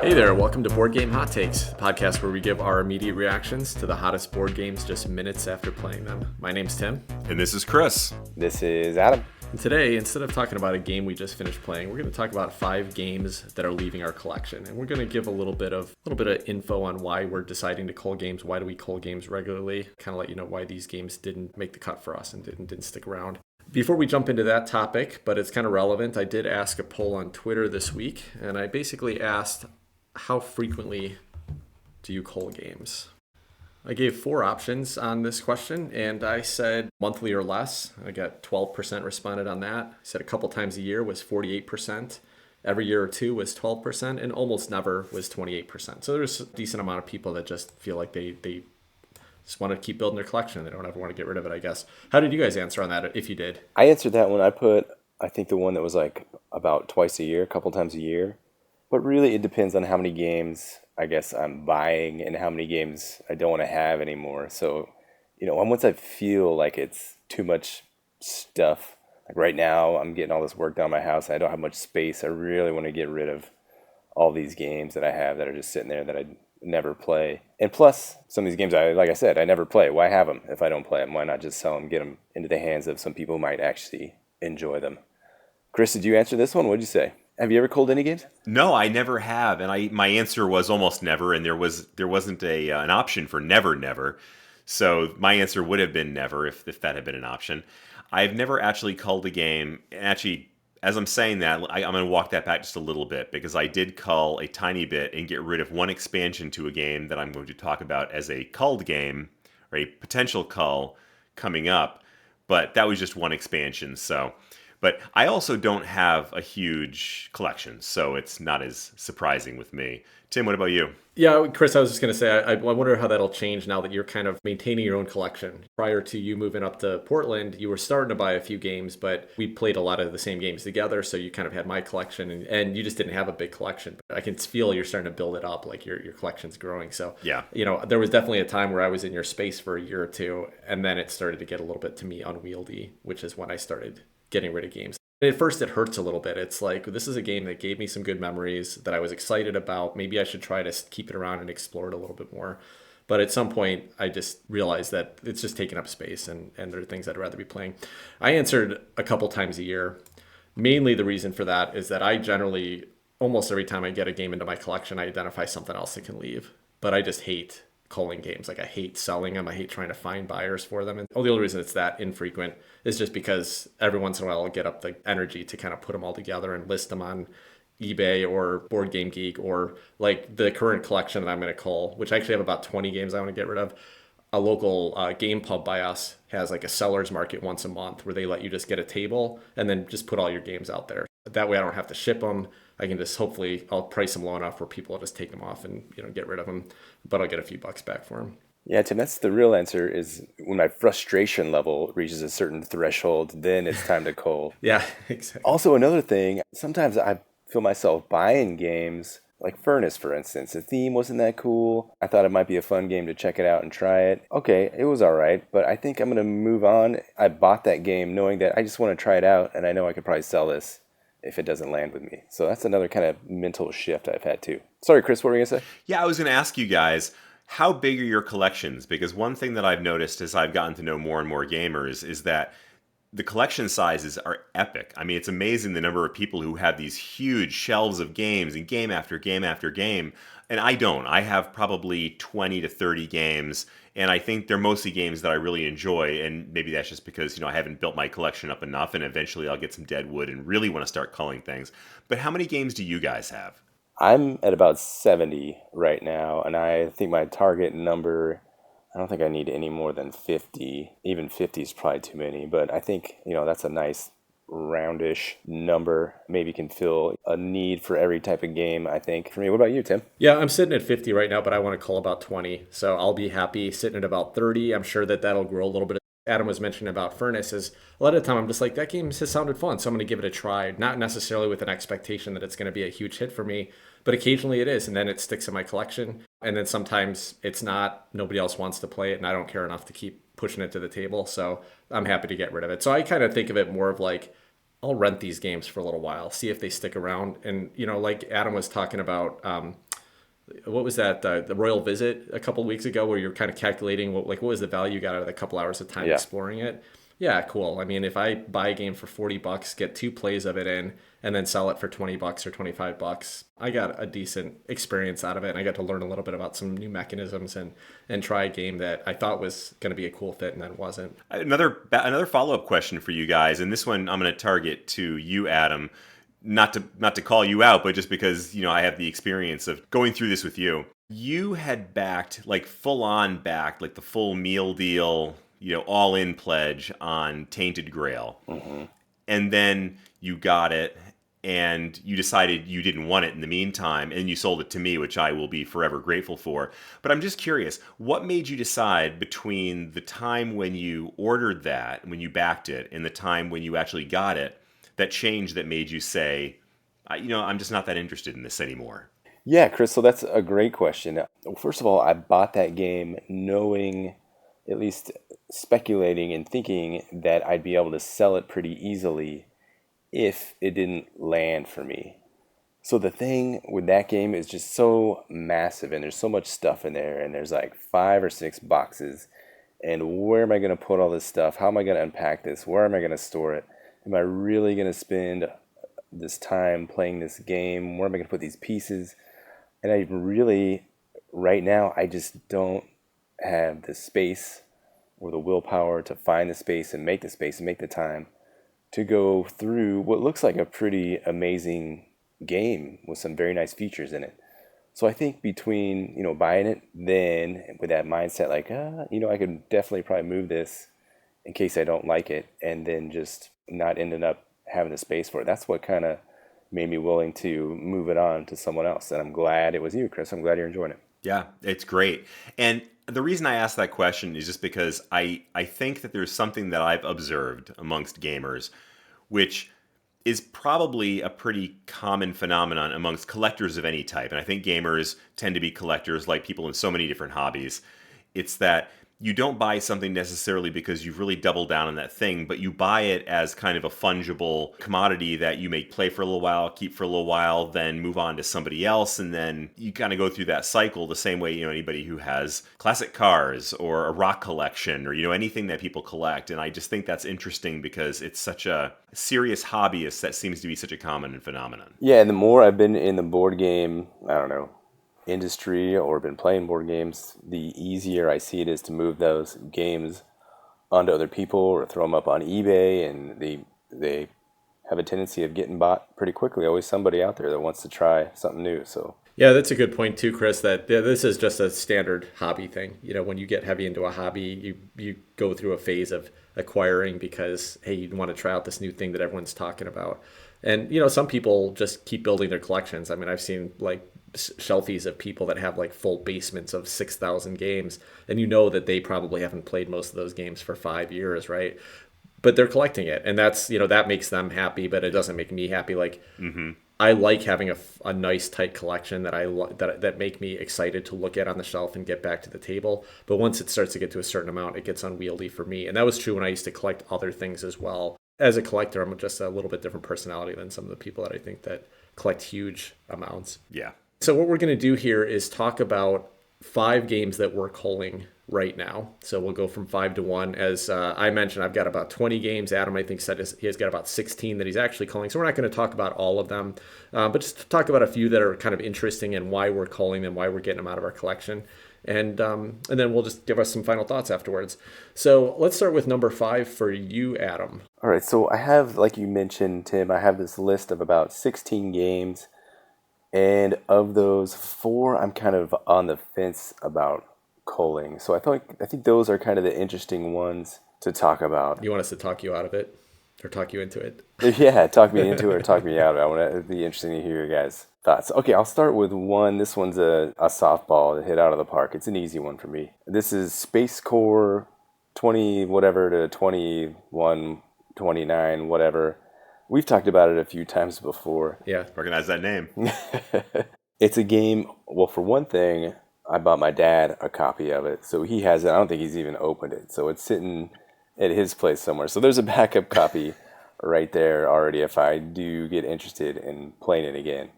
Hey there, welcome to Board Game Hot Takes, a podcast where we give our immediate reactions to the hottest board games just minutes after playing them. My name's Tim. And this is Chris. This is Adam. And today, instead of talking about a game we just finished playing, we're going to talk about 5 games that are leaving our collection. And we're going to give a little bit of info on why we're deciding to cull games, why do we cull games regularly, kind of let you know why these games didn't make the cut for us and didn't stick around. Before we jump into that topic, but it's kind of relevant, I did ask a poll on Twitter this week, and I basically asked, how frequently do you cull games? I gave 4 options on this question, and I said monthly or less. I got 12% responded on that. I said a couple times a year was 48%. Every year or two was 12%, and almost never was 28%. So there's a decent amount of people that just feel like they just want to keep building their collection. They don't ever want to get rid of it, I guess. How did you guys answer on that, if you did? I answered that one. I think the one that was like about twice a year, a couple times a year. But really, it depends on how many games I guess I'm buying and how many games I don't want to have anymore. So, once I feel like it's too much stuff, like right now, I'm getting all this work done in my house. I don't have much space. I really want to get rid of all these games that I have that are just sitting there that I never play. And plus, some of these games, like I said, I never play. Why have them if I don't play them? Why not just sell them, get them into the hands of some people who might actually enjoy them? Chris, did you answer this one? What did you say? Have you ever culled any games? No, I never have, and my answer was almost never, and there wasn't an option for never. So my answer would have been never if that had been an option. I've never actually culled a game. Actually, as I'm saying that, I'm going to walk that back just a little bit because I did cull a tiny bit and get rid of one expansion to a game that I'm going to talk about as a culled game or a potential cull coming up, but that was just one expansion. But I also don't have a huge collection, so it's not as surprising with me. Tim, what about you? Yeah, Chris, I was just going to say, I wonder how that'll change now that you're kind of maintaining your own collection. Prior to you moving up to Portland, you were starting to buy a few games, but we played a lot of the same games together, so you kind of had my collection, and you just didn't have a big collection. But I can feel you're starting to build it up, like your collection's growing. So, yeah, there was definitely a time where I was in your space for a year or two, and then it started to get a little bit, to me, unwieldy, which is when I started getting rid of games. At first, it hurts a little bit. It's like, this is a game that gave me some good memories that I was excited about. Maybe I should try to keep it around and explore it a little bit more. But at some point, I just realized that it's just taking up space, and there are things I'd rather be playing. I answered a couple times a year. Mainly the reason for that is that I generally, almost every time I get a game into my collection, I identify something else that can leave. But I just hate culling games. Like, I hate selling them. I hate trying to find buyers for them. And the only reason it's that infrequent is just because every once in a while I'll get up the energy to kind of put them all together and list them on eBay or Board Game Geek, or like the current collection that I'm going to cull, which I actually have about 20 games I want to get rid of. A local game pub by us has like a seller's market once a month where they let you just get a table and then just put all your games out there. That way I don't have to ship them. I can just, hopefully, I'll price them low enough where people will just take them off and get rid of them, but I'll get a few bucks back for them. Yeah, Tim, that's the real answer, is when my frustration level reaches a certain threshold, then it's time to cull. Yeah, exactly. Also, another thing, sometimes I feel myself buying games, like Furnace, for instance. The theme wasn't that cool. I thought it might be a fun game to check it out and try it. Okay, it was all right, but I think I'm going to move on. I bought that game knowing that I just want to try it out, and I know I could probably sell this if it doesn't land with me. So that's another kind of mental shift I've had too. Sorry, Chris, what were you going to say? Yeah, I was going to ask you guys, how big are your collections? Because one thing that I've noticed as I've gotten to know more and more gamers is that the collection sizes are epic. I mean, it's amazing the number of people who have these huge shelves of games and game after game after game. And I don't. I have probably 20 to 30 games, and I think they're mostly games that I really enjoy, and maybe that's just because, I haven't built my collection up enough, and eventually I'll get some dead wood and really want to start culling things. But how many games do you guys have? I'm at about 70 right now, and I think my target number, I don't think I need any more than 50. Even 50 is probably too many, but I think, that's a nice roundish number. Maybe can fill a need for every type of game, I think. For me, what about you, Tim? Yeah, I'm sitting at 50 right now, but I want to cull about 20. So I'll be happy sitting at about 30. I'm sure that'll grow a little bit. Adam was mentioning about Furnace, is a lot of the time I'm just like, that game has sounded fun, so I'm going to give it a try. Not necessarily with an expectation that it's going to be a huge hit for me, but occasionally it is, and then it sticks in my collection. And then sometimes it's not, nobody else wants to play it, and I don't care enough to keep pushing it to the table, so I'm happy to get rid of it. So I kind of think of it more of like, I'll rent these games for a little while, see if they stick around. And, like Adam was talking about what was that, the Royal Visit a couple of weeks ago, where you're kind of calculating what was the value you got out of the couple hours of time Yeah. exploring it. Yeah, cool. I mean, if I buy a game for $40, get 2 plays of it in, and then sell it for $20 or $25, I got a decent experience out of it, and I got to learn a little bit about some new mechanisms and try a game that I thought was going to be a cool fit and then wasn't. Another follow-up question for you guys, and this one I'm going to target to you, Adam. Not to call you out, but just because, I have the experience of going through this with you. You had backed, like full on backed, like the full meal deal, all in pledge on Tainted Grail. Hmm. And then you got it and you decided you didn't want it in the meantime and you sold it to me, which I will be forever grateful for. But I'm just curious, what made you decide between the time when you ordered that, when you backed it, and the time when you actually got it, that change that made you say, I'm just not that interested in this anymore? Yeah, Chris, so that's a great question. Well, first of all, I bought that game knowing, at least speculating and thinking that I'd be able to sell it pretty easily if it didn't land for me. So the thing with that game is just so massive and there's so much stuff in there and there's like 5 or 6 boxes. And where am I going to put all this stuff? How am I going to unpack this? Where am I going to store it? Am I really going to spend this time playing this game? Where am I going to put these pieces? And I really, right now, I just don't have the space or the willpower to find the space and make the time to go through what looks like a pretty amazing game with some very nice features in it. So I think between, buying it then with that mindset, like, I could definitely probably move this in case I don't like it, and then just not ending up having the space for it. That's what kind of made me willing to move it on to someone else. And I'm glad it was you, Chris. I'm glad you're enjoying it. Yeah, it's great. And the reason I asked that question is just because I think that there's something that I've observed amongst gamers, which is probably a pretty common phenomenon amongst collectors of any type. And I think gamers tend to be collectors like people in so many different hobbies. It's that you don't buy something necessarily because you've really doubled down on that thing, but you buy it as kind of a fungible commodity that you may play for a little while, keep for a little while, then move on to somebody else, and then you kind of go through that cycle the same way, anybody who has classic cars or a rock collection or, anything that people collect. And I just think that's interesting because it's such a serious hobbyist that seems to be such a common phenomenon. Yeah, and the more I've been in the board game, I don't know, industry or been playing board games, the easier I see it is to move those games onto other people or throw them up on eBay, and they have a tendency of getting bought pretty quickly. Always somebody out there that wants to try something new. So Yeah, that's a good point too, Chris, that this is just a standard hobby thing. When you get heavy into a hobby, you go through a phase of acquiring because, hey, you want to try out this new thing that everyone's talking about. And, some people just keep building their collections. I mean, I've seen like shelfies of people that have like full basements of 6,000 games, and that they probably haven't played most of those games for 5 years, right? But they're collecting it, and that's that makes them happy, but it doesn't make me happy. Like, I like having a nice tight collection that make me excited to look at on the shelf and get back to the table. But once it starts to get to a certain amount, it gets unwieldy for me, and that was true when I used to collect other things as well. As a collector, I'm just a little bit different personality than some of the people that I think that collect huge amounts. Yeah. So what we're going to do here is talk about 5 games that we're culling right now. So we'll go from 5 to 1. As I mentioned, I've got about 20 games. Adam, I think, said he has got about 16 that he's actually culling. So we're not going to talk about all of them, but just talk about a few that are kind of interesting and why we're culling them, why we're getting them out of our collection. And then we'll just give us some final thoughts afterwards. So let's start with number 5 for you, Adam. all right, so I have, like you mentioned, Tim, I have this list of about 16 games. And of those 4, I'm kind of on the fence about culling. So I think those are kind of the interesting ones to talk about. You want us to talk you out of it or talk you into it? Yeah, talk me into it or talk me out of it. I want to be interesting to hear your guys' thoughts. Okay, I'll start with one. This one's a softball to hit out of the park. It's an easy one for me. This is Space Core 20 whatever to 21, 29, whatever. We've talked about it a few times before. Yeah. Recognize that name. It's a game, well, for one thing, I bought my dad a copy of it. So he has it. I don't think he's even opened it. So it's sitting at his place somewhere. So there's a backup copy right there already if I do get interested in playing it again.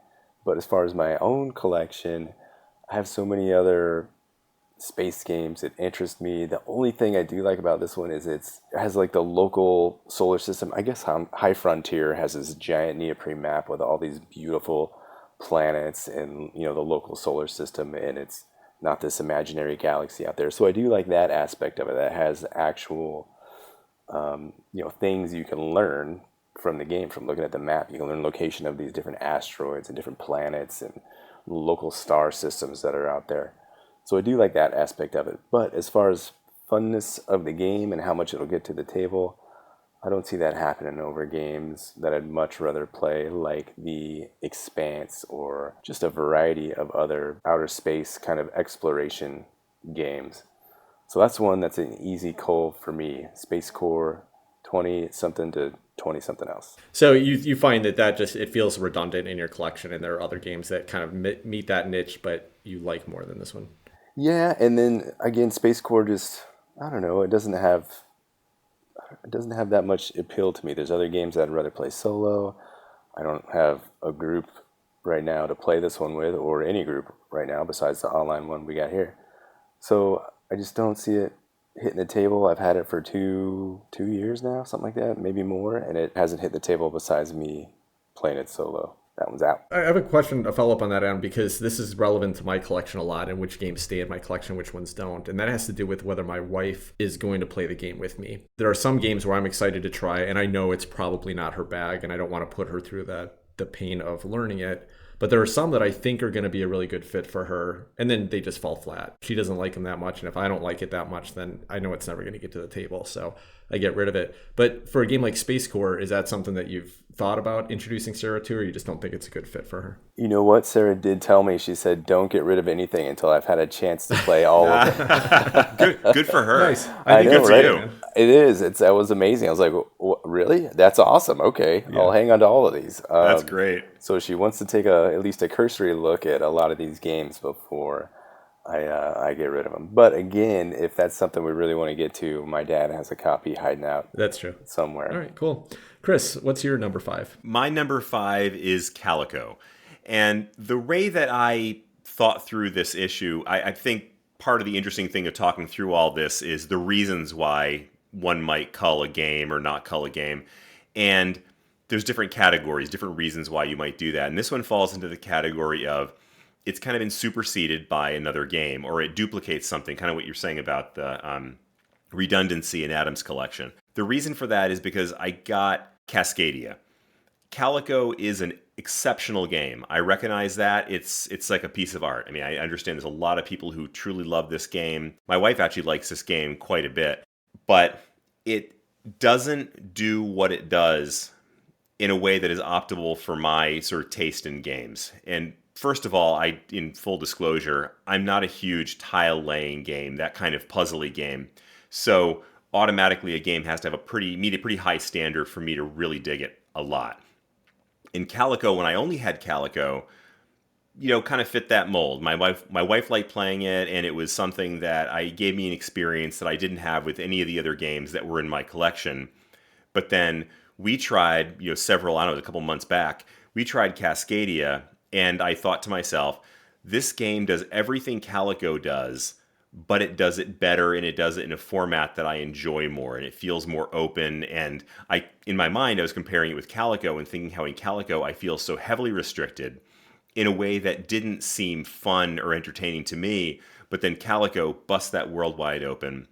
But as far as my own collection, I have so many other space games that interest me. The only thing I do like about this one is it has like the local solar system. I guess High Frontier has this giant neoprene map with all these beautiful planets and the local solar system, and it's not this imaginary galaxy out there. So I do like that aspect of it. That has actual things you can learn from the game, from looking at the map. You can learn location of these different asteroids and different planets and local star systems that are out there. So I do like that aspect of it. But as far as funness of the game and how much it'll get to the table, I don't see that happening over games that I'd much rather play, like The Expanse or just a variety of other outer space kind of exploration games. So that's one that's an easy cull for me. Space Core 20 something to 20 something else. So you find that just it feels redundant in your collection, and there are other games that kind of meet that niche, but you like more than this one. Yeah, and then again, Space Core just, I don't know, it doesn't have that much appeal to me. There's other games that I'd rather play solo. I don't have a group right now to play this one with, or any group right now besides the online one we got here. So I just don't see it hitting the table. I've had it for two years now, something like that, maybe more, and it hasn't hit the table besides me playing it solo. That one's out. I have a question, a follow-up on that, Adam, because this is relevant to my collection a lot and which games stay in my collection, which ones don't. And that has to do with whether my wife is going to play the game with me. There are some games where I'm excited to try, and I know it's probably not her bag, and I don't want to put her through the pain of learning it. But there are some that I think are going to be a really good fit for her, and then they just fall flat. She doesn't like them that much, and if I don't like it that much, then I know it's never going to get to the table, so I get rid of it. But for a game like Space Core, is that something that you've thought about introducing Sarah to, or you just don't think it's a good fit for her? You know what? Sarah did tell me, she said, don't get rid of anything until I've had a chance to play all of it. Good for her. Nice. I know, good for right? you. It is. That was amazing. I was like, really? That's awesome. Okay, yeah. I'll hang on to all of these. That's great. So she wants to take at least a cursory look at a lot of these games before I get rid of them. But again, if that's something we really want to get to, my dad has a copy hiding out. That's true. Somewhere. All right, cool. Chris, what's your number 5? My number 5 is Calico. And the way that I thought through this issue, I think part of the interesting thing of talking through all this is the reasons why one might cull a game or not cull a game. And there's different categories, different reasons why you might do that. And this one falls into the category of it's kind of been superseded by another game, or it duplicates something, kind of what you're saying about the redundancy in Adam's collection. The reason for that is because I got Cascadia. Calico is an exceptional game. I recognize that. It's like a piece of art. I mean, I understand there's a lot of people who truly love this game. My wife actually likes this game quite a bit, but it doesn't do what it does in a way that is optimal for my sort of taste in games. And first of all, in full disclosure, I'm not a huge tile laying game, that kind of puzzly game. So automatically a game has to have meet a pretty high standard for me to really dig it a lot. In Calico, when I only had Calico, kind of fit that mold. My wife liked playing it, and it was something that gave me an experience that I didn't have with any of the other games that were in my collection. But then we tried, a couple months back, we tried Cascadia, and I thought to myself, this game does everything Calico does, but it does it better, and it does it in a format that I enjoy more, and it feels more open. And in my mind, I was comparing it with Calico and thinking how in Calico I feel so heavily restricted in a way that didn't seem fun or entertaining to me, but then Calico busts that world wide open.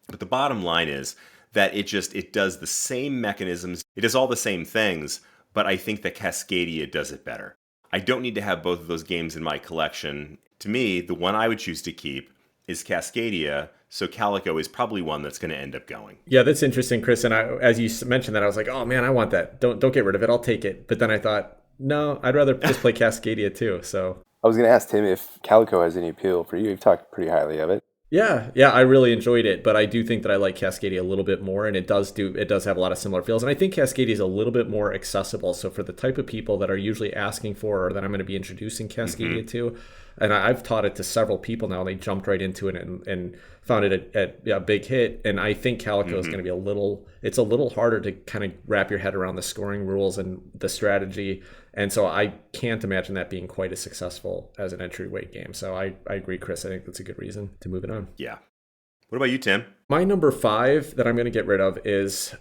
But the bottom line is that it does the same mechanisms, it does all the same things, but I think that Cascadia does it better. I don't need to have both of those games in my collection. To me, the one I would choose to keep is Cascadia, so Calico is probably one that's going to end up going. Yeah, that's interesting, Chris. And as you mentioned that, I was like, oh man, I want that. Don't get rid of it. I'll take it. But then I thought, no, I'd rather just play Cascadia too. So I was going to ask Tim if Calico has any appeal for you. You've talked pretty highly of it. Yeah, I really enjoyed it, but I do think that I like Cascadia a little bit more, and it does have a lot of similar feels, and I think Cascadia is a little bit more accessible. So for the type of people that are usually asking for, or that I'm going to be introducing Cascadia to, and I've taught it to several people now, and they jumped right into it and found it a big hit. And I think Calico is going to be it's a little harder to kind of wrap your head around the scoring rules and the strategy. And so I can't imagine that being quite as successful as an entryway game. So I agree, Chris. I think that's a good reason to move it on. Yeah. What about you, Tim? My number 5 that I'm going to get rid of is,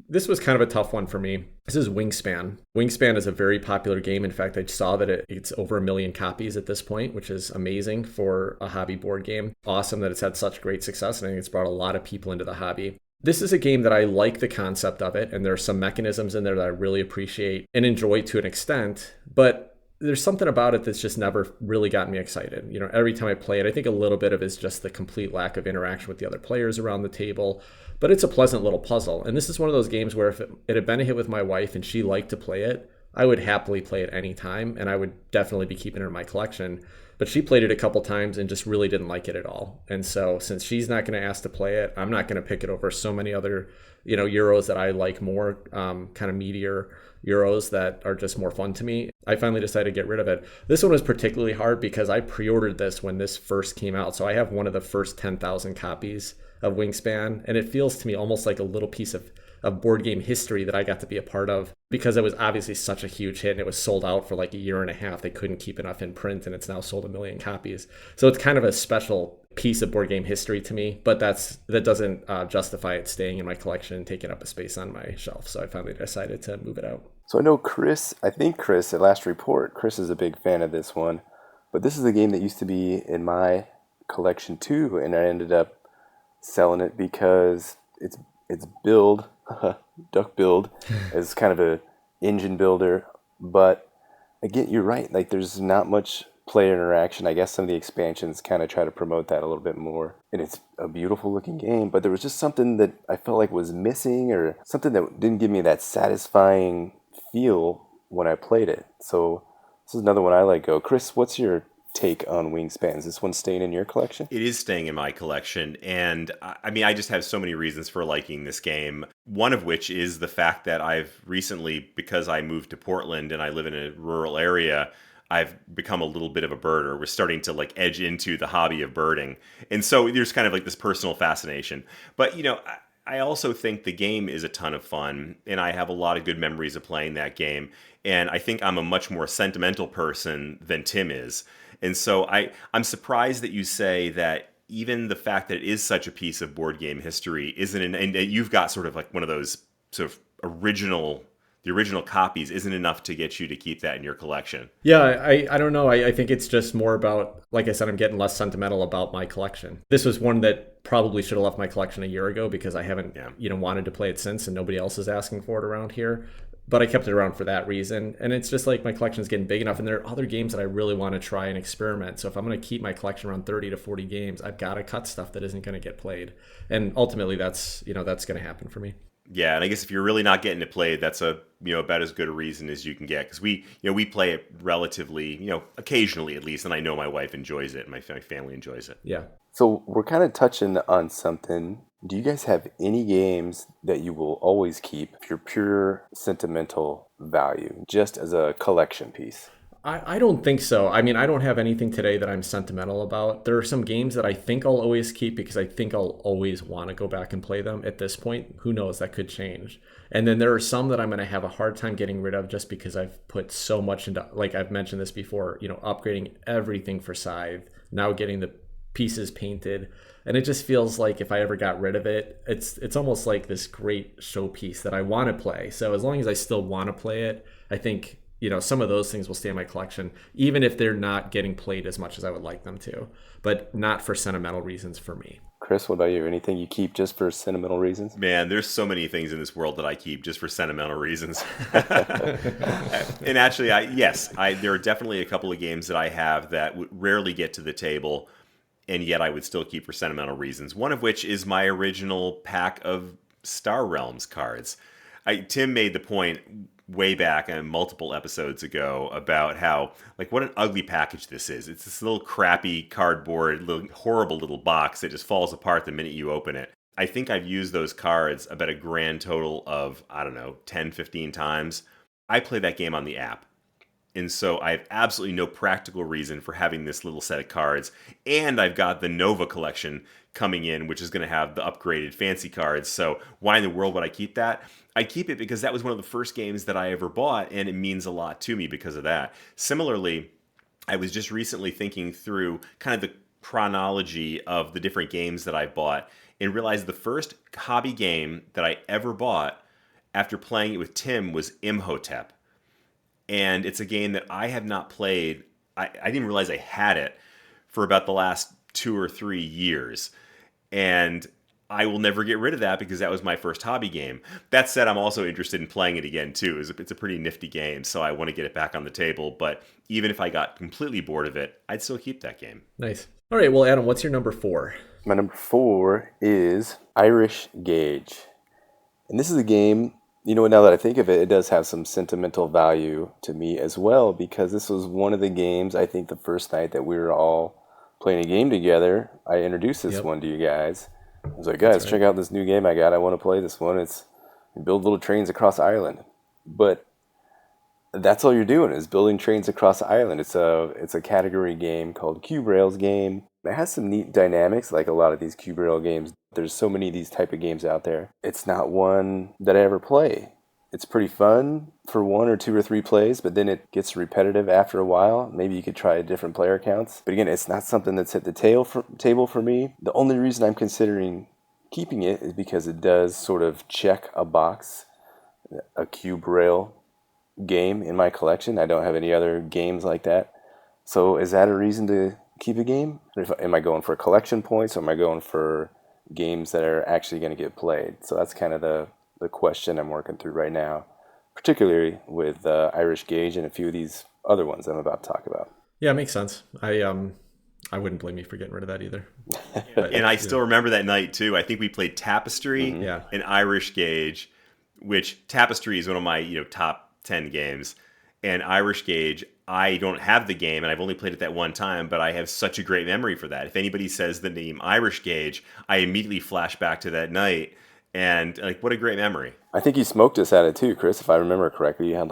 this was kind of a tough one for me. This is Wingspan. Wingspan is a very popular game. In fact, I saw that it's over 1 million copies at this point, which is amazing for a hobby board game. Awesome that it's had such great success, and I think it's brought a lot of people into the hobby. This is a game that I like the concept of it, and there are some mechanisms in there that I really appreciate and enjoy to an extent, but there's something about it that's just never really gotten me excited. You know, every time I play it, I think a little bit of it is just the complete lack of interaction with the other players around the table, but it's a pleasant little puzzle. And this is one of those games where if it had been a hit with my wife and she liked to play it, I would happily play it any time, and I would definitely be keeping it in my collection. But she played it a couple times and just really didn't like it at all. And so since she's not going to ask to play it, I'm not going to pick it over so many other, Euros that I like more, kind of meatier Euros that are just more fun to me. I finally decided to get rid of it. This one was particularly hard because I pre-ordered this when this first came out. So I have one of the first 10,000 copies of Wingspan, and it feels to me almost like a little piece of board game history that I got to be a part of, because it was obviously such a huge hit and it was sold out for like a year and a half. They couldn't keep enough in print, and it's now sold 1 million copies. So it's kind of a special piece of board game history to me, but that doesn't justify it staying in my collection and taking up a space on my shelf. So I finally decided to move it out. So I know Chris at last report, Chris is a big fan of this one, but this is a game that used to be in my collection too, and I ended up selling it because it's build, duck build, as kind of a engine builder. But again, you're right. Like, there's not much player interaction. I guess some of the expansions kind of try to promote that a little bit more. And it's a beautiful looking game, but there was just something that I felt like was missing, or something that didn't give me that satisfying feel when I played it. So this is another one I let go. Chris, what's your take on Wingspan? Is this one staying in your collection? It is staying in my collection, and I mean, I just have so many reasons for liking this game. One of which is the fact that I've recently, because I moved to Portland and I live in a rural area, I've become a little bit of a birder. We're starting to like edge into the hobby of birding, and so there's kind of like this personal fascination. But I also think the game is a ton of fun, and I have a lot of good memories of playing that game. And I think I'm a much more sentimental person than Tim is. And so I'm surprised that you say that even the fact that it is such a piece of board game history and you've got sort of like one of those sort of the original copies isn't enough to get you to keep that in your collection. Yeah, I don't know. I think it's just more about, like I said, I'm getting less sentimental about my collection. This was one that probably should have left my collection a year ago, because I haven't wanted to play it since, and nobody else is asking for it around here. But I kept it around for that reason. And it's just like my collection is getting big enough, and there are other games that I really want to try and experiment. So if I'm going to keep my collection around 30 to 40 games, I've got to cut stuff that isn't going to get played. And ultimately that's going to happen for me. Yeah, and I guess if you're really not getting it played, that's about as good a reason as you can get, because we play it relatively, occasionally at least, and I know my wife enjoys it and my family enjoys it. Yeah. So we're kind of touching on something. Do you guys have any games that you will always keep for pure sentimental value, just as a collection piece? I don't think so. I mean, I don't have anything today that I'm sentimental about. There are some games that I think I'll always keep because I think I'll always want to go back and play them at this point. Who knows? That could change. And then there are some that I'm going to have a hard time getting rid of just because I've put so much into, like I've mentioned this before, upgrading everything for Scythe, now getting the pieces painted. And it just feels like if I ever got rid of it, it's almost like this great showpiece that I want to play. So as long as I still want to play it, I think some of those things will stay in my collection, even if they're not getting played as much as I would like them to, but not for sentimental reasons for me. Chris, what about you? Anything you keep just for sentimental reasons? Man, there's so many things in this world that I keep just for sentimental reasons. And actually, there are definitely a couple of games that I have that would rarely get to the table, and yet I would still keep for sentimental reasons. One of which is my original pack of Star Realms cards. Tim made the point way back and multiple episodes ago about how, like, what an ugly package this is. It's this little crappy cardboard, horrible little box that just falls apart the minute you open it. I think I've used those cards about a grand total of, 10, 15 times. I play that game on the app. And so I have absolutely no practical reason for having this little set of cards. And I've got the Nova collection coming in, which is going to have the upgraded fancy cards. So why in the world would I keep that? I keep it because that was one of the first games that I ever bought, and it means a lot to me because of that. Similarly, I was just recently thinking through kind of the chronology of the different games that I bought and realized the first hobby game that I ever bought after playing it with Tim was Imhotep. And it's a game that I have not played. I didn't realize I had it for about the last 2 or 3 years. And I will never get rid of that because that was my first hobby game. That said, I'm also interested in playing it again, too. It's a pretty nifty game, so I want to get it back on the table. But even if I got completely bored of it, I'd still keep that game. Nice. All right, well, Adam, what's your number 4? My number 4 is Irish Gauge. And this is a game, now that I think of it, it does have some sentimental value to me as well, because this was one of the games, I think the first night that we were all playing a game together, I introduced this one to you guys. I was like, guys, check out this new game I got. I want to play this one. It's you build little trains across Ireland. But that's all you're doing is building trains across Ireland. It's a category game called Cube Rails game. It has some neat dynamics, like a lot of these Cube Rail games. There's so many of these type of games out there. It's not one that I ever play. It's pretty fun for 1 or 2 or 3 plays, but then it gets repetitive after a while. Maybe you could try different player counts. But again, it's not something that's hit the table for me. The only reason I'm considering keeping it is because it does sort of check a box, a Cube Rail game in my collection. I don't have any other games like that. So is that a reason to keep a game? Am I going for collection points, or am I going for games that are actually going to get played? So that's kind of the question I'm working through right now, particularly with Irish Gauge and a few of these other ones I'm about to talk about. Yeah, it makes sense. I wouldn't blame you for getting rid of that either. But, and I still remember that night too. I think we played Tapestry and Irish Gauge, which Tapestry is one of my top 10 games, and Irish Gauge, I don't have the game and I've only played it that one time, but I have such a great memory for that. If anybody says the name Irish Gauge, I immediately flash back to that night. And what a great memory. I think you smoked us at it too, Chris. If I remember correctly, you had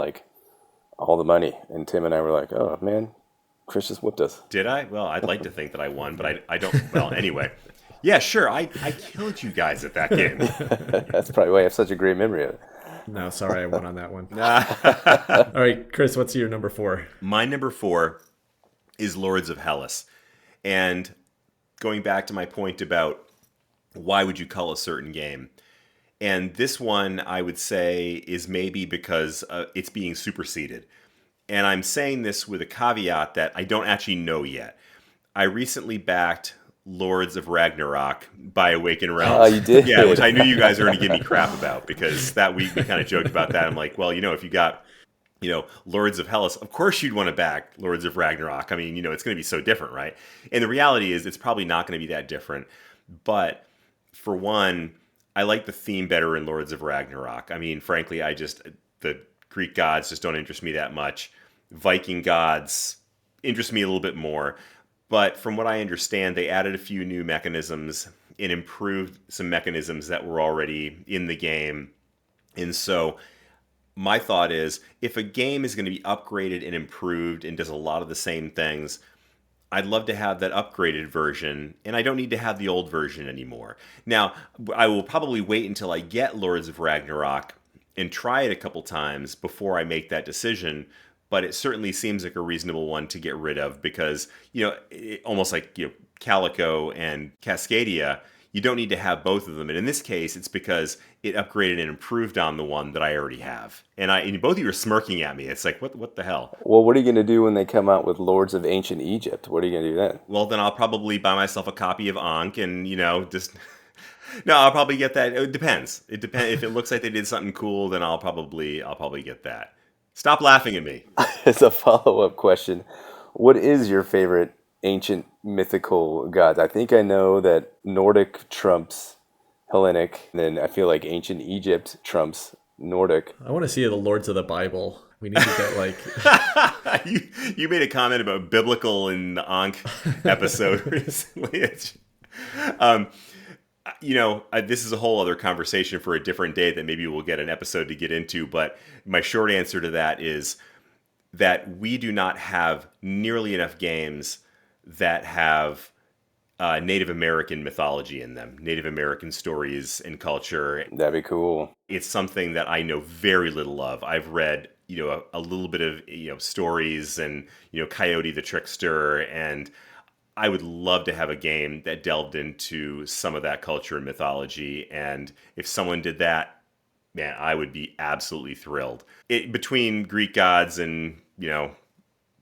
all the money, and Tim and I were like, "Oh man, Chris just whipped us." Did I? Well, I'd like to think that I won, but I don't. Well, anyway, yeah, sure. I killed you guys at that game. That's probably why I have such a great memory of it. No, sorry, I won on that one. All right, Chris, what's your number 4? My number 4 is Lords of Hellas, and going back to my point about why would you cull a certain game. And this one, I would say, is maybe because it's being superseded. And I'm saying this with a caveat that I don't actually know yet. I recently backed Lords of Ragnarok by Awakened Realms. Oh, you did? Yeah, which I knew you guys were going to give me crap about, because that week we kind of joked about that. I'm like, well, if you got, Lords of Hellas, of course you'd want to back Lords of Ragnarok. I mean, it's going to be so different, right? And the reality is it's probably not going to be that different. But for one, I like the theme better in Lords of Ragnarok. I mean, frankly, the Greek gods just don't interest me that much. Viking gods interest me a little bit more. But from what I understand, they added a few new mechanisms and improved some mechanisms that were already in the game. And so my thought is, if a game is going to be upgraded and improved and does a lot of the same things, I'd love to have that upgraded version, and I don't need to have the old version anymore. Now, I will probably wait until I get Lords of Ragnarok and try it a couple times before I make that decision, but it certainly seems like a reasonable one to get rid of because, almost like Calico and Cascadia, you don't need to have both of them. And in this case, it's because it upgraded and improved on the one that I already have. And both of you are smirking at me. It's like, what the hell? Well, what are you going to do when they come out with Lords of Ancient Egypt? What are you going to do then? Well, then I'll probably buy myself a copy of Ankh and, just... No, I'll probably get that. It depends. It depends. If it looks like they did something cool, then I'll probably get that. Stop laughing at me. As a follow-up question, what is your favorite ancient mythical gods? I think I know that Nordic trumps Hellenic, and then I feel like ancient Egypt trumps Nordic. I want to see the Lords of the Bible. We need to get you made a comment about biblical in the Ankh episode recently. This is a whole other conversation for a different day that maybe we'll get an episode to get into. But my short answer to that is that we do not have nearly enough games that have Native American mythology in them, Native American stories and culture. That'd be cool. It's something that I know very little of. I've read, a little bit of, stories and, Coyote the Trickster, and I would love to have a game that delved into some of that culture and mythology. And if someone did that, man, I would be absolutely thrilled. Between Greek gods and,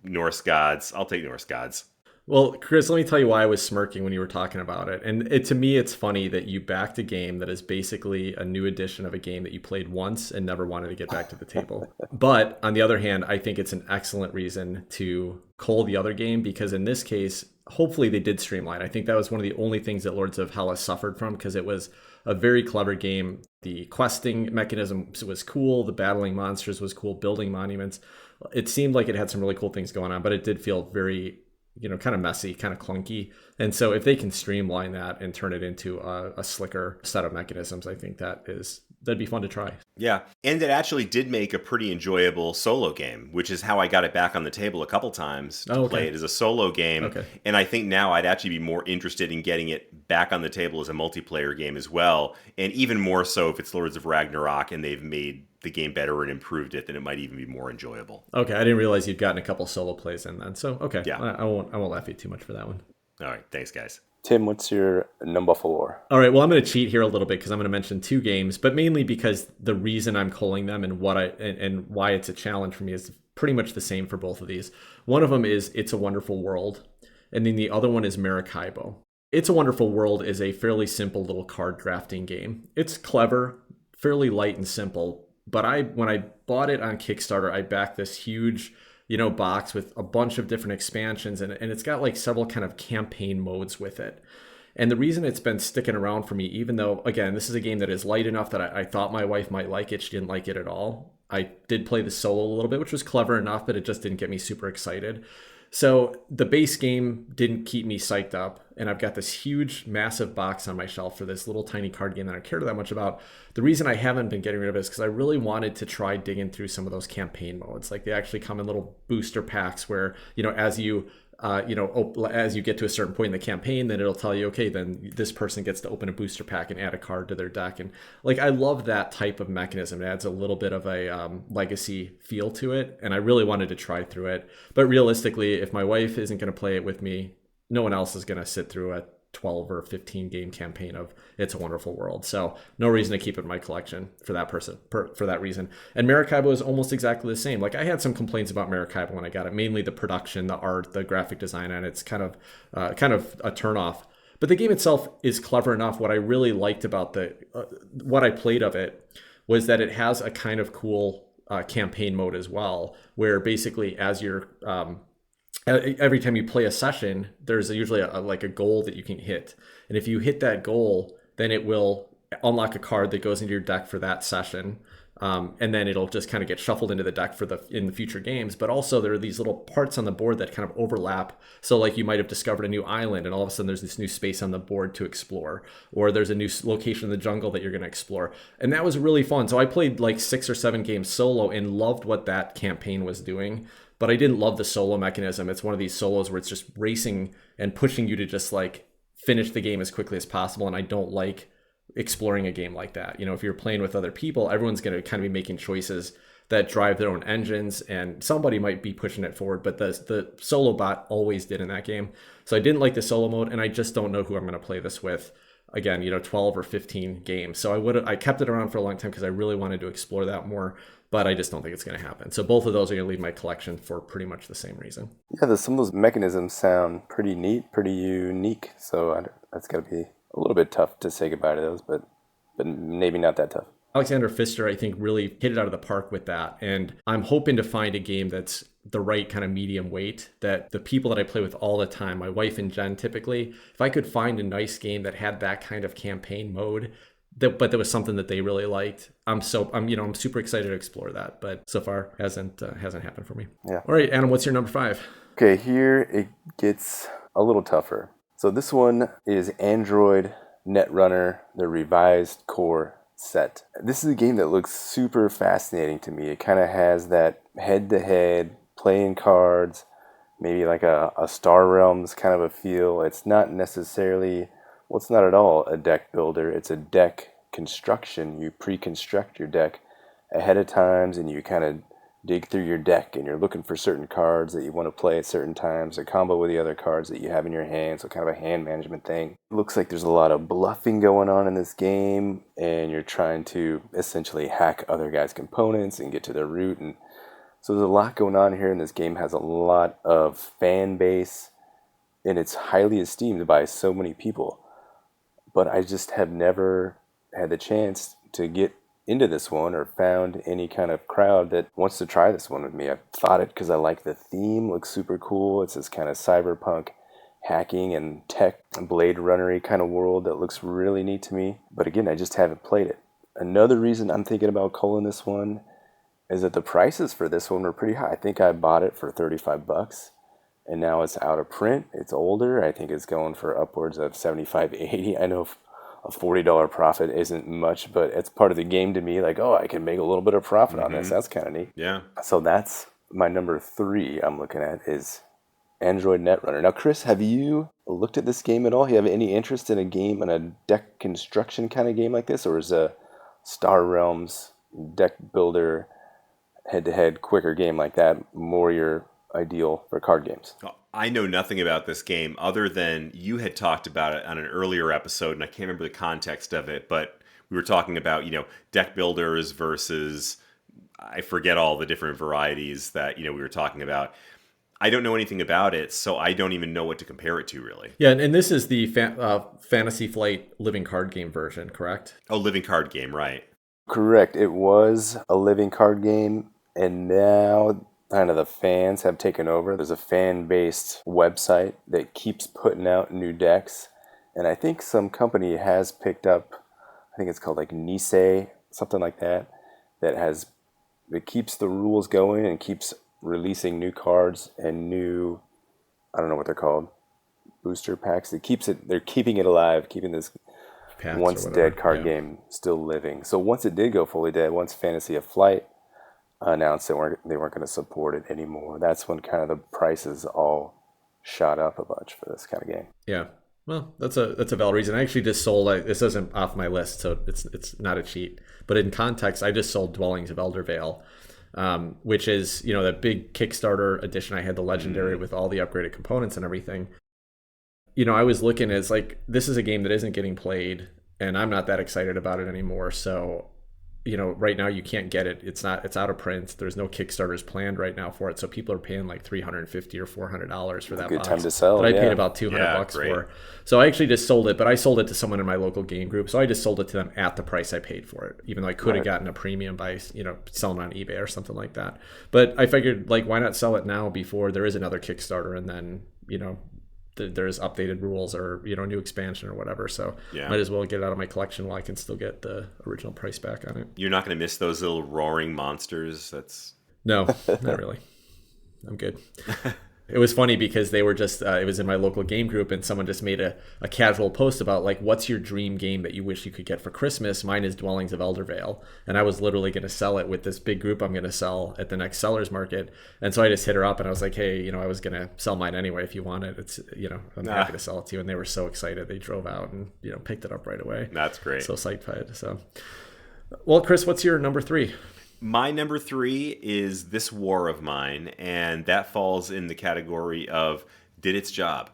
Norse gods, I'll take Norse gods. Well, Chris, let me tell you why I was smirking when you were talking about it. And to me, it's funny that you backed a game that is basically a new edition of a game that you played once and never wanted to get back to the table. But on the other hand, I think it's an excellent reason to cull the other game, because in this case, hopefully they did streamline. I think that was one of the only things that Lords of Hellas suffered from, because it was a very clever game. The questing mechanism was cool. The battling monsters was cool. Building monuments. It seemed like it had some really cool things going on, but it did feel very kind of messy, kind of clunky. And so if they can streamline that and turn it into a slicker set of mechanisms, I think that'd be fun to try. Yeah. And it actually did make a pretty enjoyable solo game, which is how I got it back on the table a couple times to play it as a solo game. Okay. And I think now I'd actually be more interested in getting it back on the table as a multiplayer game as well. And even more so if it's Lords of Ragnarok and they've made the game better and improved it, then it might even be more enjoyable. Okay, I didn't realize you'd gotten a couple solo plays in then. So okay, yeah. I won't laugh at you too much for that one. All right, thanks guys. Tim, what's your number 4? All right, well, I'm going to cheat here a little bit because I'm going to mention 2 games, but mainly because the reason I'm culling them and and why it's a challenge for me is pretty much the same for both of these. One of them is It's a Wonderful World, and then the other one is Maracaibo. It's a Wonderful World is a fairly simple little card drafting game. It's clever, fairly light and simple. But when I bought it on Kickstarter, I backed this huge, box with a bunch of different expansions, and it's got like several kind of campaign modes with it. And the reason it's been sticking around for me, even though, again, this is a game that is light enough that I thought my wife might like it, she didn't like it at all. I did play the solo a little bit, which was clever enough, but it just didn't get me super excited. So the base game didn't keep me psyched up, and I've got this huge, massive box on my shelf for this little tiny card game that I don't care that much about. The reason I haven't been getting rid of it is because I really wanted to try digging through some of those campaign modes. Like they actually come in little booster packs where, as you as you get to a certain point in the campaign, then it'll tell you, okay, then this person gets to open a booster pack and add a card to their deck. And like, I love that type of mechanism. It adds a little bit of a legacy feel to it. And I really wanted to try through it. But realistically, if my wife isn't going to play it with me, no one else is going to sit through a 12 or 15 game campaign of It's a Wonderful World. So no reason to keep it in my collection for that reason. And Maracaibo is almost exactly the same. Like I had some complaints about Maracaibo when I got it, mainly the production, the art, the graphic design, and it's kind of a turnoff. But the game itself is clever enough. What I really liked about what I played of it was that it has a kind of cool campaign mode as well, where basically as you're every time you play a session, there's usually a goal that you can hit. And if you hit that goal, then it will unlock a card that goes into your deck for that session. And then it'll just kind of get shuffled into the deck in the future games. But also there are these little parts on the board that kind of overlap. So like you might have discovered a new island and all of a sudden there's this new space on the board to explore, or there's a new location in the jungle that you're going to explore. And that was really fun. So I played like 6 or 7 games solo and loved what that campaign was doing. But I didn't love the solo mechanism. It's one of these solos where it's just racing and pushing you to just like finish the game as quickly as possible. And I don't like exploring a game like that. If you're playing with other people, everyone's going to kind of be making choices that drive their own engines, and somebody might be pushing it forward, but the solo bot always did in that game. So I didn't like the solo mode, and I just don't know who I'm going to play this with. Again, 12 or 15 games. So I kept it around for a long time because I really wanted to explore that more, but I just don't think it's going to happen. So both of those are going to leave my collection for pretty much the same reason. Yeah, some of those mechanisms sound pretty neat, pretty unique. So that's got to be a little bit tough to say goodbye to those, but maybe not that tough. Alexander Pfister, I think, really hit it out of the park with that. And I'm hoping to find a game that's the right kind of medium weight, that the people that I play with all the time, my wife and Jen typically, if I could find a nice game that had that kind of campaign mode, but there was something that they really liked, I'm super excited to explore that. But so far hasn't happened for me. Yeah. All right, Adam, what's your number 5? Okay, here it gets a little tougher. So this one is Android Netrunner, the revised core set. This is a game that looks super fascinating to me. It kind of has that head-to-head playing cards, maybe like a Star Realms kind of a feel. It's not necessarily, well, it's not at all a deck builder. It's a deck construction. You pre-construct your deck ahead of times, and you kind of dig through your deck, and you're looking for certain cards that you want to play at certain times, a combo with the other cards that you have in your hand, so kind of a hand management thing. It looks like there's a lot of bluffing going on in this game, and you're trying to essentially hack other guys' components and get to their root, and so there's a lot going on here, and this game has a lot of fan base, and it's highly esteemed by so many people. But I just have never had the chance to get into this one or found any kind of crowd that wants to try this one with me. I thought it because I like the theme, looks super cool. It's this kind of cyberpunk hacking and tech Blade Runner-y kind of world that looks really neat to me. But again, I just haven't played it. Another reason I'm thinking about culling this one is that the prices for this one were pretty high. I think I bought it for $35, and now it's out of print. It's older. I think it's going for upwards of $75, $80. I know a $40 profit isn't much, but it's part of the game to me. Like, oh, I can make a little bit of profit on this. That's kind of neat. Yeah. So that's my number 3 I'm looking at is Android Netrunner. Now, Chris, have you looked at this game at all? You have any interest in a game, in a deck construction kind of game like this? Or is a Star Realms deck builder head-to-head quicker game like that more your ideal for card games? I know nothing about this game other than you had talked about it on an earlier episode, and I can't remember the context of it, but we were talking about, deck builders versus, I forget all the different varieties that, we were talking about. I don't know anything about it, so I don't even know what to compare it to, really. Yeah, and this is the Fantasy Flight living card game version, correct? Oh, living card game, right. Correct. It was a living card game, and now kind of the fans have taken over. There's a fan-based website that keeps putting out new decks, and I think some company has picked up, I think it's called like Nisei, something like that, it keeps the rules going and keeps releasing new cards and new, I don't know what they're called, booster packs. They're keeping it alive, keeping this Packs once dead card game still living. So once it did go fully dead, once Fantasy of Flight announced they weren't going to support it anymore, that's when kind of the prices all shot up a bunch for this kind of game. Yeah. Well, that's a valid reason. I actually just sold, this isn't off my list, so it's not a cheat. But in context, I just sold Dwellings of Eldervale, which is, that big Kickstarter edition. I had the legendary with all the upgraded components and everything. I was looking as like, this is a game that isn't getting played, and I'm not that excited about it anymore. So, right now you can't get it. It's out of print. There's no Kickstarters planned right now for it. So people are paying like $350 or $400 for that good box. Time to sell. But I paid about $200 for. So I actually just sold it, but I sold it to someone in my local game group. So I just sold it to them at the price I paid for it, even though I could have gotten a premium by, selling on eBay or something like that. But I figured, like, why not sell it now before there is another Kickstarter, and then, there's updated rules or new expansion or whatever, so might as well get it out of my collection while I can still get the original price back on it. You're not going to miss those little roaring monsters? No, not really. I'm good. It was funny because they were just it was in my local game group, and someone just made a casual post about, like, what's your dream game that you wish you could get for Christmas? Mine is Dwellings of Eldervale, and I was literally going to sell it with this big group I'm going to sell at the next sellers market. And so I just hit her up and I was like, hey, I was going to sell mine anyway if you want it. It's I'm happy to sell it to you. And they were so excited, they drove out and picked it up right away. That's great. So psyched by it. So, well, Chris, what's your number 3? My number 3 is This War of Mine, and that falls in the category of did its job.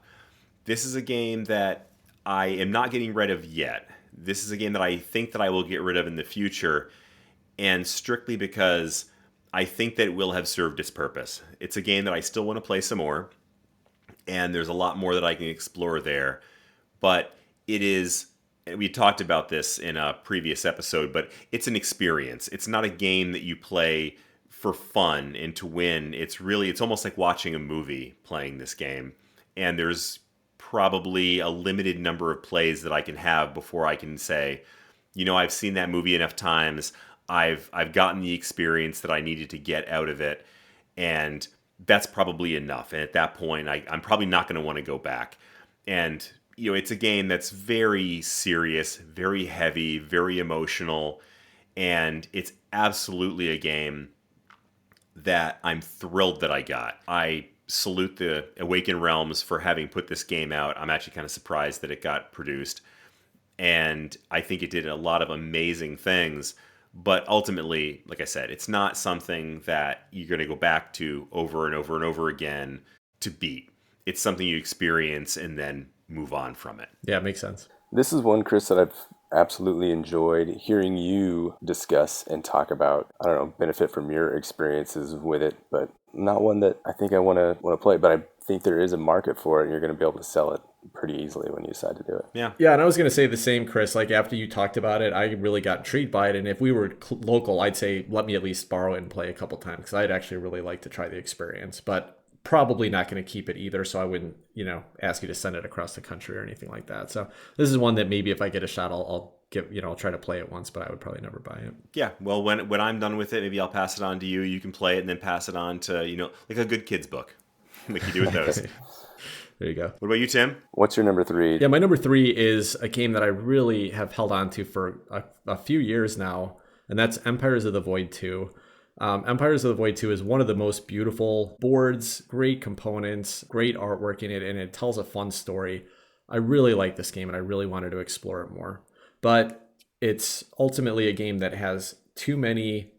This is a game that I am not getting rid of yet. This is a game that I think that I will get rid of in the future, and strictly because I think that it will have served its purpose. It's a game that I still want to play some more, and there's a lot more that I can explore there, but it is... We talked about this in a previous episode, but it's an experience. It's not a game that you play for fun and to win. It's almost like watching a movie playing this game. And there's probably a limited number of plays that I can have before I can say, I've seen that movie enough times. I've gotten the experience that I needed to get out of it. And that's probably enough. And at that point, I'm probably not going to want to go back. And it's a game that's very serious, very heavy, very emotional, and it's absolutely a game that I'm thrilled that I got. I salute the Awakened Realms for having put this game out. I'm actually kind of surprised that it got produced. And I think it did a lot of amazing things. But ultimately, like I said, it's not something that you're going to go back to over and over and over again to beat. It's something you experience and then move on from it. Yeah, it makes sense. This is one, Chris, that I've absolutely enjoyed hearing you discuss and talk about. I don't know, benefit from your experiences with it, but not one that I think I want to play. But I think there is a market for it, and you're going to be able to sell it pretty easily when you decide to do it. Yeah. Yeah, and I was going to say the same, Chris. Like, after you talked about it, I really got intrigued by it. And if we were local, I'd say let me at least borrow it and play a couple times, because I'd actually really like to try the experience. But probably not going to keep it either, so I wouldn't, ask you to send it across the country or anything like that. So this is one that maybe if I get a shot, I'll give, I'll try to play it once, but I would probably never buy it. Yeah, well, when I'm done with it, maybe I'll pass it on to you. You can play it and then pass it on to, like a good kid's book, like you do with those. There you go. What about you, Tim? What's your number 3? Yeah, my number 3 is a game that I really have held on to for a few years now, and that's Empires of the Void 2. Empires of the Void 2 is one of the most beautiful boards, great components, great artwork in it, and it tells a fun story. I really like this game, and I really wanted to explore it more. But it's ultimately a game that has too many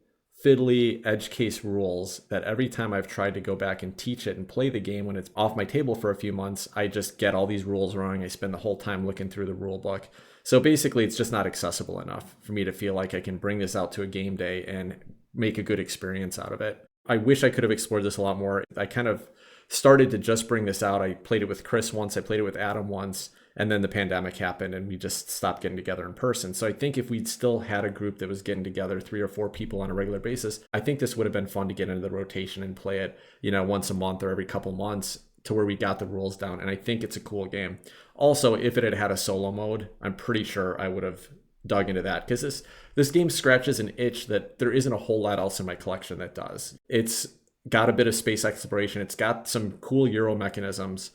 fiddly edge case rules that every time I've tried to go back and teach it and play the game when it's off my table for a few months, I just get all these rules wrong. I spend the whole time looking through the rule book. So basically, it's just not accessible enough for me to feel like I can bring this out to a game day and make a good experience out of it. I wish I could have explored this a lot more. I kind of started to just bring this out. I played it with Chris once, I played it with Adam once, and then the pandemic happened and we just stopped getting together in person. So I think if we'd still had a group that was getting together, 3 or 4 people on a regular basis, I think this would have been fun to get into the rotation and play it, once a month or every couple months, to where we got the rules down. And I think it's a cool game. Also, if it had had a solo mode, I'm pretty sure I would have dug into that, because this game scratches an itch that there isn't a whole lot else in my collection that does. It's got a bit of space exploration, it's got some cool Euro mechanisms,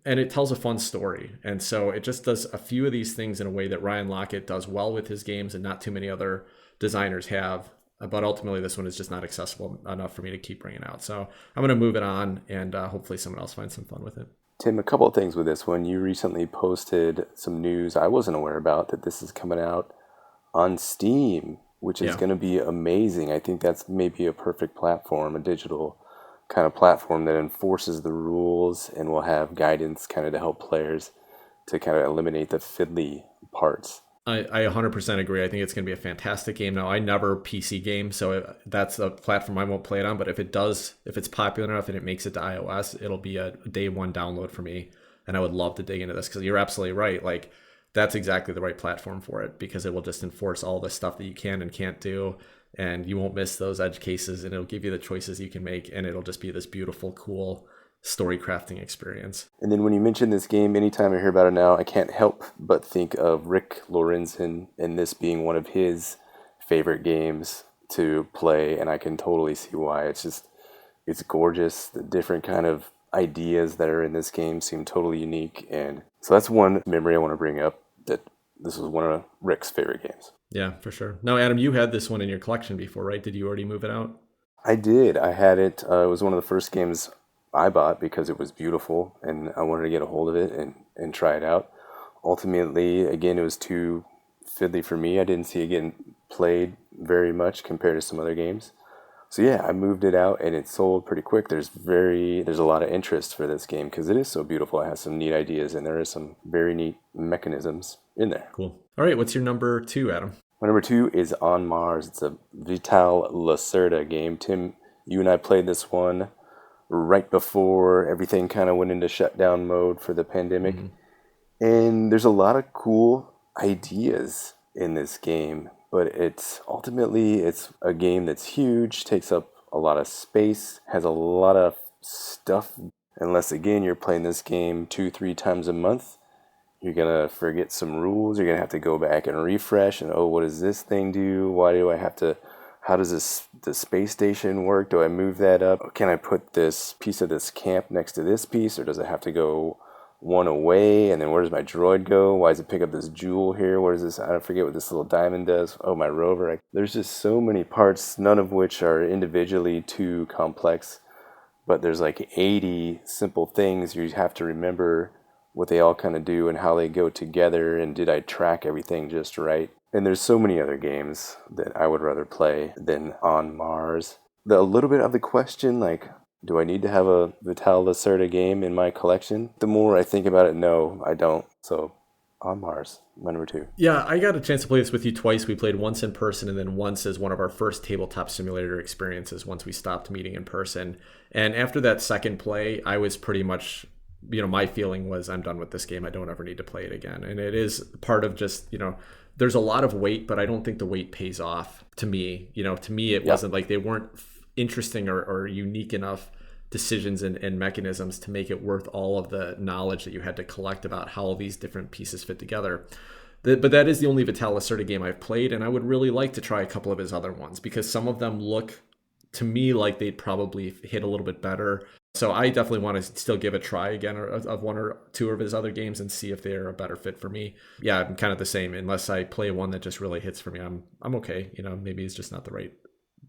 and it tells a fun story. And so it just does a few of these things in a way that Ryan Lockett does well with his games and not too many other designers have. But ultimately, this one is just not accessible enough for me to keep bringing out. So I'm going to move it on, and hopefully someone else finds some fun with it. Tim, a couple of things with this one. You recently posted some news I wasn't aware about, that this is coming out on Steam, which is going to be amazing. I think that's maybe a perfect platform, a digital kind of platform that enforces the rules and will have guidance kind of to help players to kind of eliminate the fiddly parts. I 100% agree. I think it's going to be a fantastic game. Now, I never PC game, so that's a platform I won't play it on. But if it's popular enough and it makes it to iOS, it'll be a day one download for me. And I would love to dig into this, because you're absolutely right. Like, that's exactly the right platform for it, because it will just enforce all the stuff that you can and can't do. And you won't miss those edge cases, and it'll give you the choices you can make. And it'll just be this beautiful, cool story crafting experience. And then when you mention this game, anytime I hear about it now, I can't help but think of Rick Lorenzen, and this being one of his favorite games to play, and I can totally see why. It's gorgeous. The different kind of ideas that are in this game seem totally unique, and so that's one memory I want to bring up, that this was one of Rick's favorite games. Yeah, for sure. Now, Adam, you had this one in your collection before, right? Did you already move it out? I did. I had it. It was one of the first games I bought because it was beautiful and I wanted to get a hold of it and try it out. Ultimately, again, it was too fiddly for me. I didn't see it getting played very much compared to some other games. So yeah, I moved it out and it sold pretty quick. There's a lot of interest for this game because it is so beautiful. It has some neat ideas and there are some very neat mechanisms in there. Cool. All right, what's your number 2, Adam? My number 2 is On Mars. It's a Vital Lacerda game. Tim, you and I played this one right before everything kind of went into shutdown mode for the pandemic. Mm-hmm. And there's a lot of cool ideas in this game, but it's a game that's huge, takes up a lot of space, has a lot of stuff. Unless, again, you're playing this game 2-3 times a month, you're going to forget some rules. You're going to have to go back and refresh and, what does this thing do? Why do I have to... How does the space station work? Do I move that up? Can I put this piece of this camp next to this piece, or does it have to go one away, and then where does my droid go? Why does it pick up this jewel here? Where does this, I don't forget what this little diamond does. Oh, my rover. There's just so many parts, none of which are individually too complex, but there's like 80 simple things you have to remember what they all kind of do and how they go together, and did I track everything just right? And there's so many other games that I would rather play than On Mars. A little bit of the question, like, do I need to have a Vital Lacerda game in my collection? The more I think about it, no, I don't. So, On Mars, my number 2. Yeah, I got a chance to play this with you twice. We played once in person and then once as one of our first tabletop simulator experiences once we stopped meeting in person. And after that second play, I was pretty much, my feeling was I'm done with this game. I don't ever need to play it again. And it is part of just, there's a lot of weight, but I don't think the weight pays off to me. To me, it wasn't like they weren't interesting or unique enough decisions and mechanisms to make it worth all of the knowledge that you had to collect about how all these different pieces fit together. But that is the only Vital Lacerda game I've played, and I would really like to try a couple of his other ones because some of them look to me like they'd probably hit a little bit better. So I definitely want to still give a try again of one or two of his other games and see if they're a better fit for me. Yeah, I'm kind of the same. Unless I play one that just really hits for me, I'm okay. Maybe it's just not the right,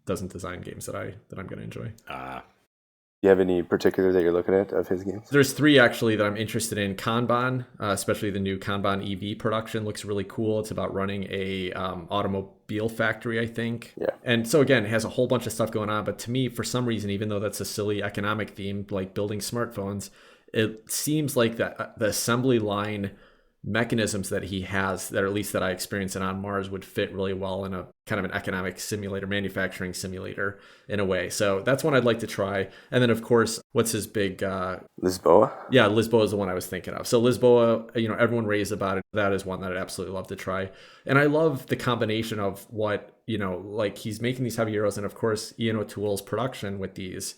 doesn't design games that I'm going to enjoy. Do you have any particular that you're looking at of his games? There's 3 actually that I'm interested in. Kanban, especially the new Kanban EV production, looks really cool. It's about running a automobile factory, I think. Yeah. And so again, it has a whole bunch of stuff going on. But to me, for some reason, even though that's a silly economic theme, like building smartphones, it seems like the assembly line mechanisms that he has, that or at least that I experienced it on Mars, would fit really well in a kind of an economic simulator, manufacturing simulator in a way. So that's one I'd like to try. And then of course, what's his big Lisboa? Yeah, Lisboa is the one I was thinking of. So Lisboa, everyone raves about it. That is one that I'd absolutely love to try. And I love the combination of what, like he's making these heavy euros, and of course Ian O'Toole's production with these.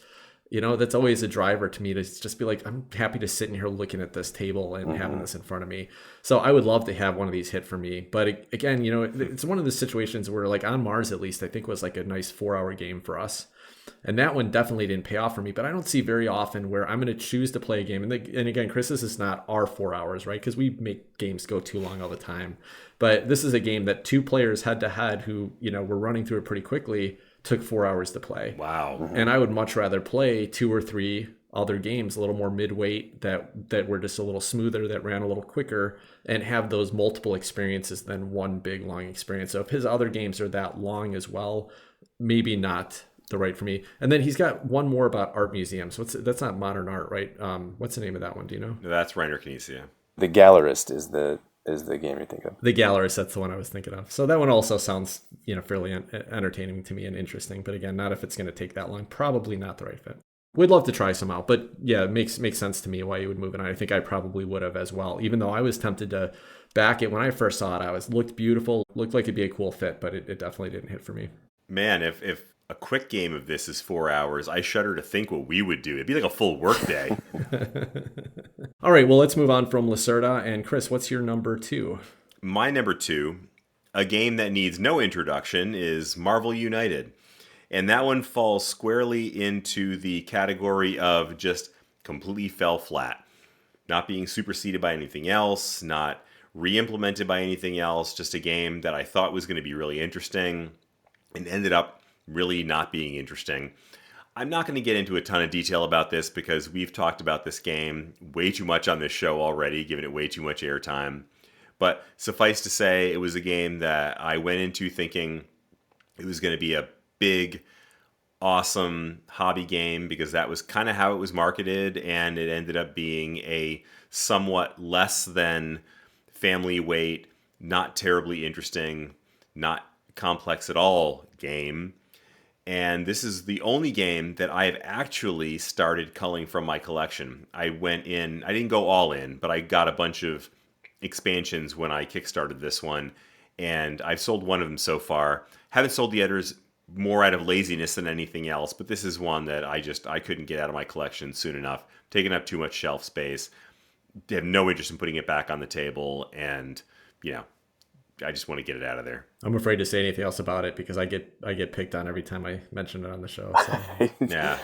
That's always a driver to me to just be like, I'm happy to sit in here looking at this table and having this in front of me. So I would love to have one of these hit for me. But again, it's one of the situations where like On Mars, at least I think was like a nice 4-hour game for us. And that one definitely didn't pay off for me, but I don't see very often where I'm going to choose to play a game. And again, Chris, this is not our 4 hours, right? Because we make games go too long all the time. But this is a game that 2 players head to head who, were running through it pretty quickly, took 4 hours to play. Wow. And I would much rather play 2 or 3 other games, a little more midweight, that were just a little smoother, that ran a little quicker, and have those multiple experiences than one big long experience. So if his other games are that long as well, maybe not the right for me. And then he's got one more about art museums. That's not modern art, right? What's the name of that one? Do you know? No, that's Reiner Knizia. The Gallerist is the game you think of. The Gallerist, that's the one I was thinking of. So that one also sounds, fairly entertaining to me and interesting. But again, not if it's going to take that long. Probably not the right fit. We'd love to try some out, but yeah, it makes sense to me why you would move it. And I think I probably would have as well, even though I was tempted to back it when I first saw it. Looked beautiful, looked like it'd be a cool fit, but it definitely didn't hit for me. Man, if a quick game of this is 4 hours, I shudder to think what we would do. It'd be like a full work day. All right, well, let's move on from Lacerda. And Chris, what's your number 2? My number 2, a game that needs no introduction, is Marvel United. And that one falls squarely into the category of just completely fell flat. Not being superseded by anything else, not re-implemented by anything else, just a game that I thought was going to be really interesting and ended up really not being interesting. I'm not going to get into a ton of detail about this because we've talked about this game way too much on this show already, given it way too much airtime. But suffice to say, it was a game that I went into thinking it was going to be a big, awesome hobby game because that was kind of how it was marketed, and it ended up being a somewhat less than family weight, not terribly interesting, not complex at all game. And this is the only game that I have actually started culling from my collection. I didn't go all in, but I got a bunch of expansions when I kickstarted this one, and I've sold one of them so far. Haven't sold the others, more out of laziness than anything else, but this is one that I couldn't get out of my collection soon enough. Taking up too much shelf space. Have no interest in putting it back on the table, and I just want to get it out of there. I'm afraid to say anything else about it because I get picked on every time I mention it on the show. So. Yeah.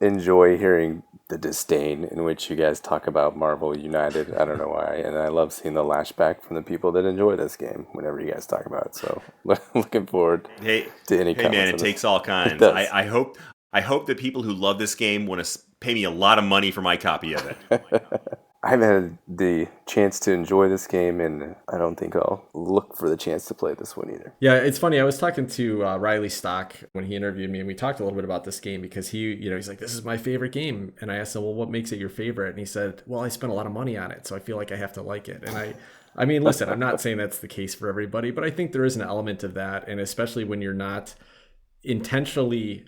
enjoy hearing the disdain in which you guys talk about Marvel United. I don't know why, and I love seeing the lashback from the people that enjoy this game whenever you guys talk about it. So looking forward Hey, to any hey, man, comments it on this. takes all It kinds. does. I hope that people who love this game want to pay me a lot of money for my copy of it. I haven't had the chance to enjoy this game, and I don't think I'll look for the chance to play this one either. Yeah, it's funny. I was talking to Riley Stock when he interviewed me, and we talked a little bit about this game because he's like, "This is my favorite game," and I asked him, "Well, what makes it your favorite?" And he said, "Well, I spent a lot of money on it, so I feel like I have to like it." And I mean, listen, I'm not saying that's the case for everybody, but I think there is an element of that, and especially when you're not intentionally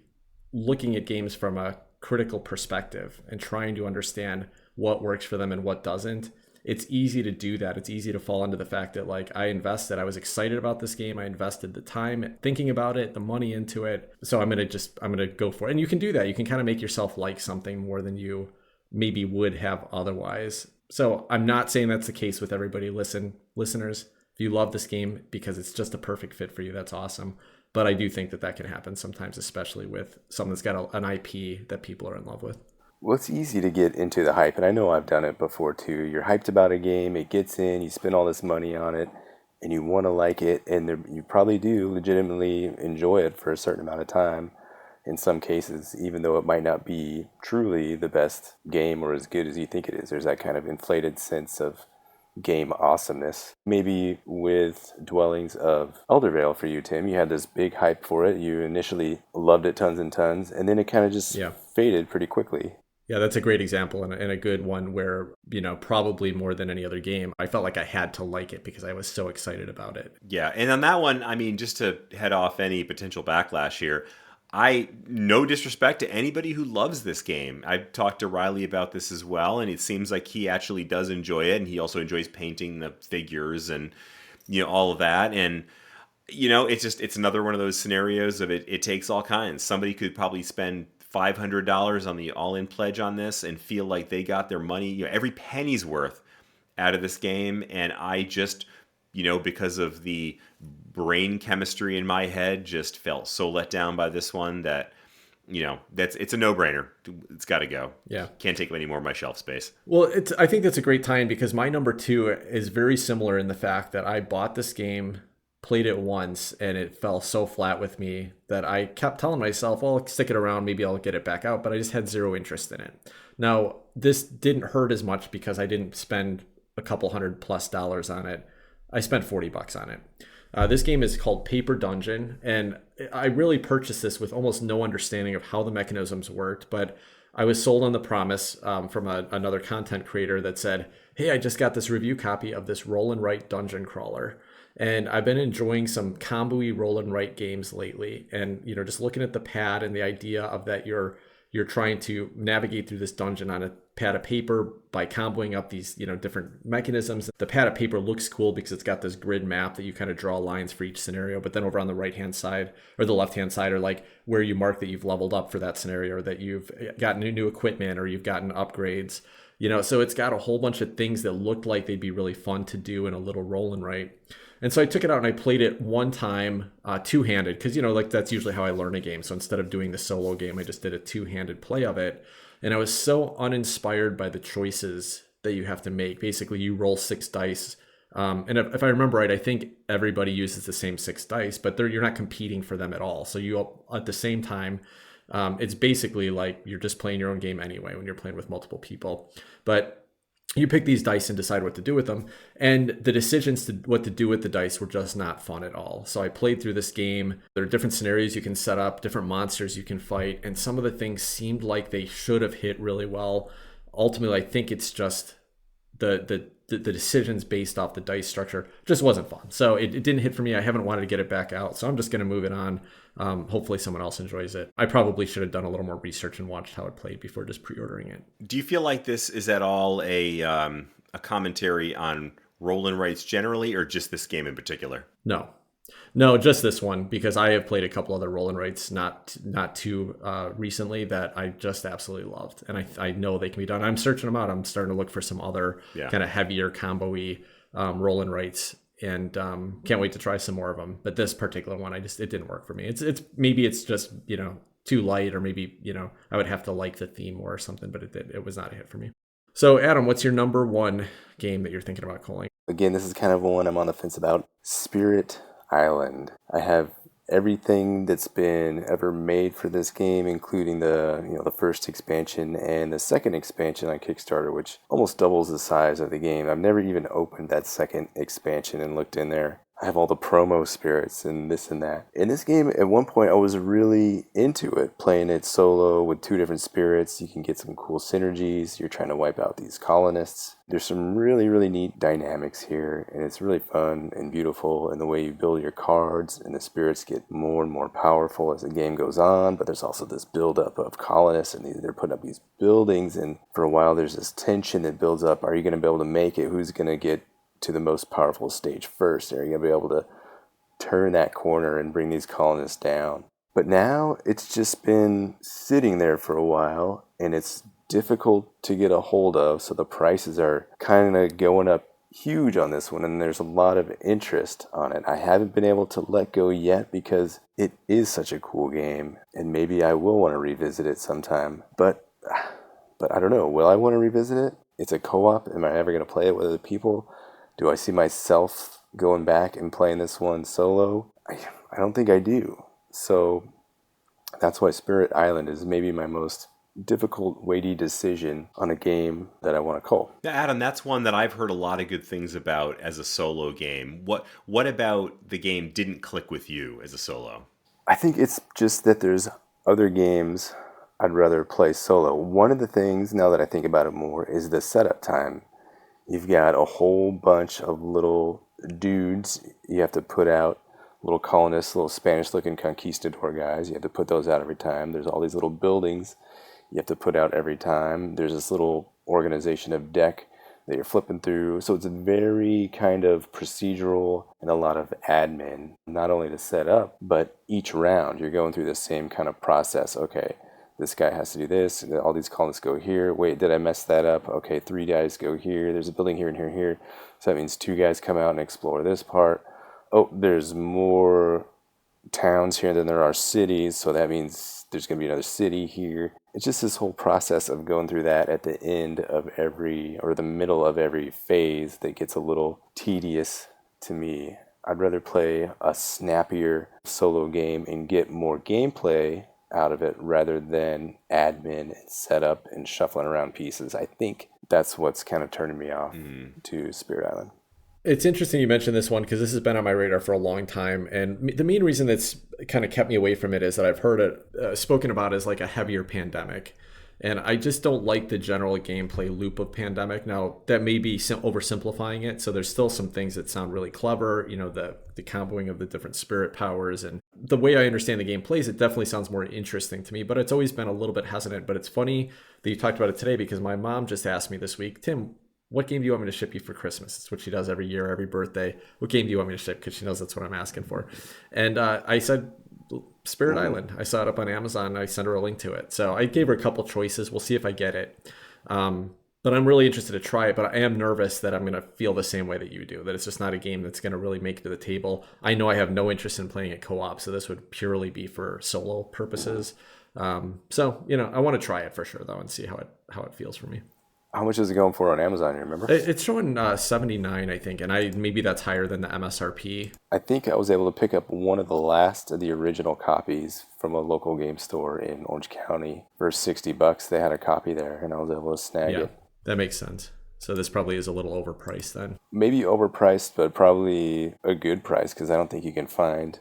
looking at games from a critical perspective and trying to understand what works for them and what doesn't, it's easy to do that. It's easy to fall into the fact that like I was excited about this game. I invested the time thinking about it, the money into it. So I'm going to go for it. And you can do that. You can kind of make yourself like something more than you maybe would have otherwise. So I'm not saying that's the case with everybody. Listeners, if you love this game because it's just a perfect fit for you, that's awesome. But I do think that can happen sometimes, especially with something that's got an IP that people are in love with. Well, it's easy to get into the hype, and I know I've done it before too. You're hyped about a game, it gets in, you spend all this money on it, and you want to like it, and you probably do legitimately enjoy it for a certain amount of time. In some cases, even though it might not be truly the best game or as good as you think it is, there's that kind of inflated sense of game awesomeness. Maybe with Dwellings of Eldervale for you, Tim, you had this big hype for it. You initially loved it tons and tons, and then it kind of just Yeah. faded pretty quickly. Yeah, that's a great example and a good one where, probably more than any other game, I felt like I had to like it because I was so excited about it. Yeah, and on that one, I mean, just to head off any potential backlash here, no disrespect to anybody who loves this game. I've talked to Riley about this as well, and it seems like he actually does enjoy it, and he also enjoys painting the figures and all of that. And it's another one of those scenarios of it takes all kinds. Somebody could probably spend $500 on the all-in pledge on this and feel like they got their money, every penny's worth out of this game. And I just, because of the brain chemistry in my head, just felt so let down by this one that, it's a no-brainer. It's got to go. Yeah. Can't take any more of my shelf space. Well, I think that's a great tie-in because my number 2 is very similar in the fact that I bought this game, played it once, and it fell so flat with me that I kept telling myself, well, I'll stick it around, maybe I'll get it back out, but I just had zero interest in it. Now, this didn't hurt as much because I didn't spend a couple $100+ on it. I spent $40 on it. This game is called Paper Dungeon, and I really purchased this with almost no understanding of how the mechanisms worked, but I was sold on the promise from another content creator that said, hey, I just got this review copy of this roll and write dungeon crawler. And I've been enjoying some combo-y roll and write games lately. And, just looking at the pad and the idea of that you're trying to navigate through this dungeon on a pad of paper by comboing up these, different mechanisms. The pad of paper looks cool because it's got this grid map that you kind of draw lines for each scenario. But then over on the right-hand side or the left-hand side are like where you mark that you've leveled up for that scenario or that you've gotten new equipment or you've gotten upgrades. So it's got a whole bunch of things that looked like they'd be really fun to do in a little roll and write. And so I took it out and I played it one time two-handed because, that's usually how I learn a game. So instead of doing the solo game, I just did a two-handed play of it. And I was so uninspired by the choices that you have to make. Basically, you roll 6 dice. And if I remember right, I think everybody uses the same 6 dice, but you're not competing for them at all. So you, at the same time, it's basically like you're just playing your own game anyway when you're playing with multiple people. But you pick these dice and decide what to do with them. And the decisions to what to do with the dice were just not fun at all. So I played through this game. There are different scenarios you can set up, different monsters you can fight. And some of the things seemed like they should have hit really well. Ultimately, I think it's just the decisions based off the dice structure just wasn't fun. So it didn't hit for me. I haven't wanted to get it back out. So I'm just going to move it on. Hopefully someone else enjoys it. I probably should have done a little more research and watched how it played before just pre-ordering it. Do you feel like this is at all a commentary on roll and writes generally, or just this game in particular? No, just this one, because I have played a couple other roll and writes not too recently that I just absolutely loved, and I know they can be done. I'm searching them out. I'm starting to look for some other kind of heavier combo-y roll and writes and can't wait to try some more of them. But this particular one, it didn't work for me. It's maybe it's just too light, or maybe I would have to like the theme more or something. But it was not a hit for me. So Adam, what's your number one game that you're thinking about culling? Again, this is kind of one I'm on the fence about. Spirit Island. I have everything that's been ever made for this game, including the first expansion and the second expansion on Kickstarter, which almost doubles the size of the game. I've never even opened that second expansion and looked in there. I have all the promo spirits and this and that. In this game, at one point, I was really into it, playing it solo with 2 different spirits. You can get some cool synergies. You're trying to wipe out these colonists. There's some really, really neat dynamics here, and it's really fun and beautiful, and the way you build your cards, and the spirits get more and more powerful as the game goes on, but there's also this buildup of colonists, and they're putting up these buildings, and for a while there's this tension that builds up. Are you going to be able to make it? Who's going to get to the most powerful stage first? Are you going to be able to turn that corner and bring these colonists down? But now it's just been sitting there for a while, and it's difficult to get a hold of, so the prices are kind of going up huge on this one, and there's a lot of interest on it. I haven't been able to let go yet because it is such a cool game, and maybe I will want to revisit it sometime. But I don't know. Will I want to revisit it? It's a co-op. Am I ever going to play it with other people? Do I see myself going back and playing this one solo? I don't think I do. So that's why Spirit Island is maybe my most difficult, weighty decision on a game that I want to cull. Yeah, Adam, that's one that I've heard a lot of good things about as a solo game. What about the game didn't click with you as a solo? I think it's just that there's other games I'd rather play solo. One of the things, now that I think about it more, is the setup time. You've got a whole bunch of little dudes you have to put out, little colonists, little Spanish-looking conquistador guys. You have to put those out every time. There's all these little buildings you have to put out every time. There's this little organization of deck that you're flipping through. So it's very kind of procedural and a lot of admin, not only to set up, but each round you're going through the same kind of process. Okay, this guy has to do this, all these colonists go here. Wait, did I mess that up? Okay, 3 guys go here. There's a building here and here and here. So that means 2 guys come out and explore this part. Oh, there's more towns here than there are cities, so that means there's going to be another city here. It's just this whole process of going through that at the end of every, or the middle of every phase, that gets a little tedious to me. I'd rather play a snappier solo game and get more gameplay out of it rather than admin and setup and shuffling around pieces. I think that's what's kind of turning me off to Spirit Island. It's interesting you mentioned this one because this has been on my radar for a long time. And the main reason that's kind of kept me away from it is that I've heard it spoken about as like a heavier Pandemic. And I just don't like the general gameplay loop of Pandemic. Now, that may be oversimplifying it. So there's still some things that sound really clever, the comboing of the different spirit powers. And the way I understand the game plays, it definitely sounds more interesting to me. But it's always been a little bit hesitant. But it's funny that you talked about it today because my mom just asked me this week, Tim, what game do you want me to ship you for Christmas? It's what she does every year, every birthday. What game do you want me to ship? Because she knows that's what I'm asking for. And I said, Spirit Island. I saw it up on Amazon. I sent her a link to it. So I gave her a couple choices. We'll see if I get it. But I'm really interested to try it. But I am nervous that I'm going to feel the same way that you do, that it's just not a game that's going to really make it to the table. I know I have no interest in playing it co-op, so this would purely be for solo purposes. So, I want to try it for sure, though, and see how it feels for me. How much is it going for on Amazon, you remember? It's showing $79, I think, and maybe that's higher than the MSRP. I think I was able to pick up one of the last of the original copies from a local game store in Orange County for $60. They had a copy there, and I was able to snag it. That makes sense. So this probably is a little overpriced then. Maybe overpriced, but probably a good price because I don't think you can find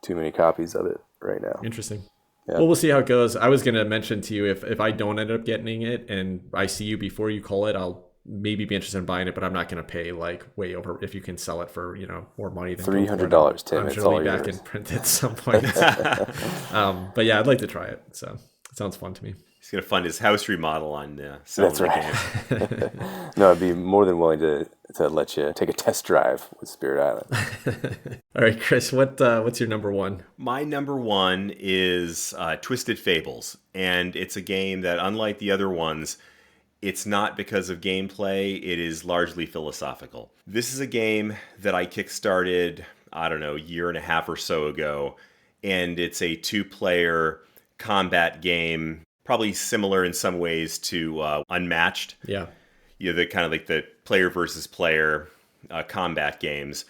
too many copies of it right now. Interesting. Yeah. Well, we'll see how it goes. I was going to mention to you, if I don't end up getting it and I see you before you call it, I'll maybe be interested in buying it, but I'm not going to pay like way over if you can sell it for, more money than $300, Tim. I'm it's sure all it'll be yours. back in print at some point. But yeah, I'd like to try it. So it sounds fun to me. He's going to fund his house remodel on selling That's right. No, I'd be more than willing to let you take a test drive with Spirit Island. All right, Chris, what's your number one? My number one is Twisted Fables, and it's a game that, unlike the other ones, It's not because of gameplay, it is largely philosophical. This is a game that I kickstarted, I don't know, a year and a half or so ago, and it's a two-player combat game, probably similar in some ways to Unmatched. Yeah. The kind of like the player versus player combat games.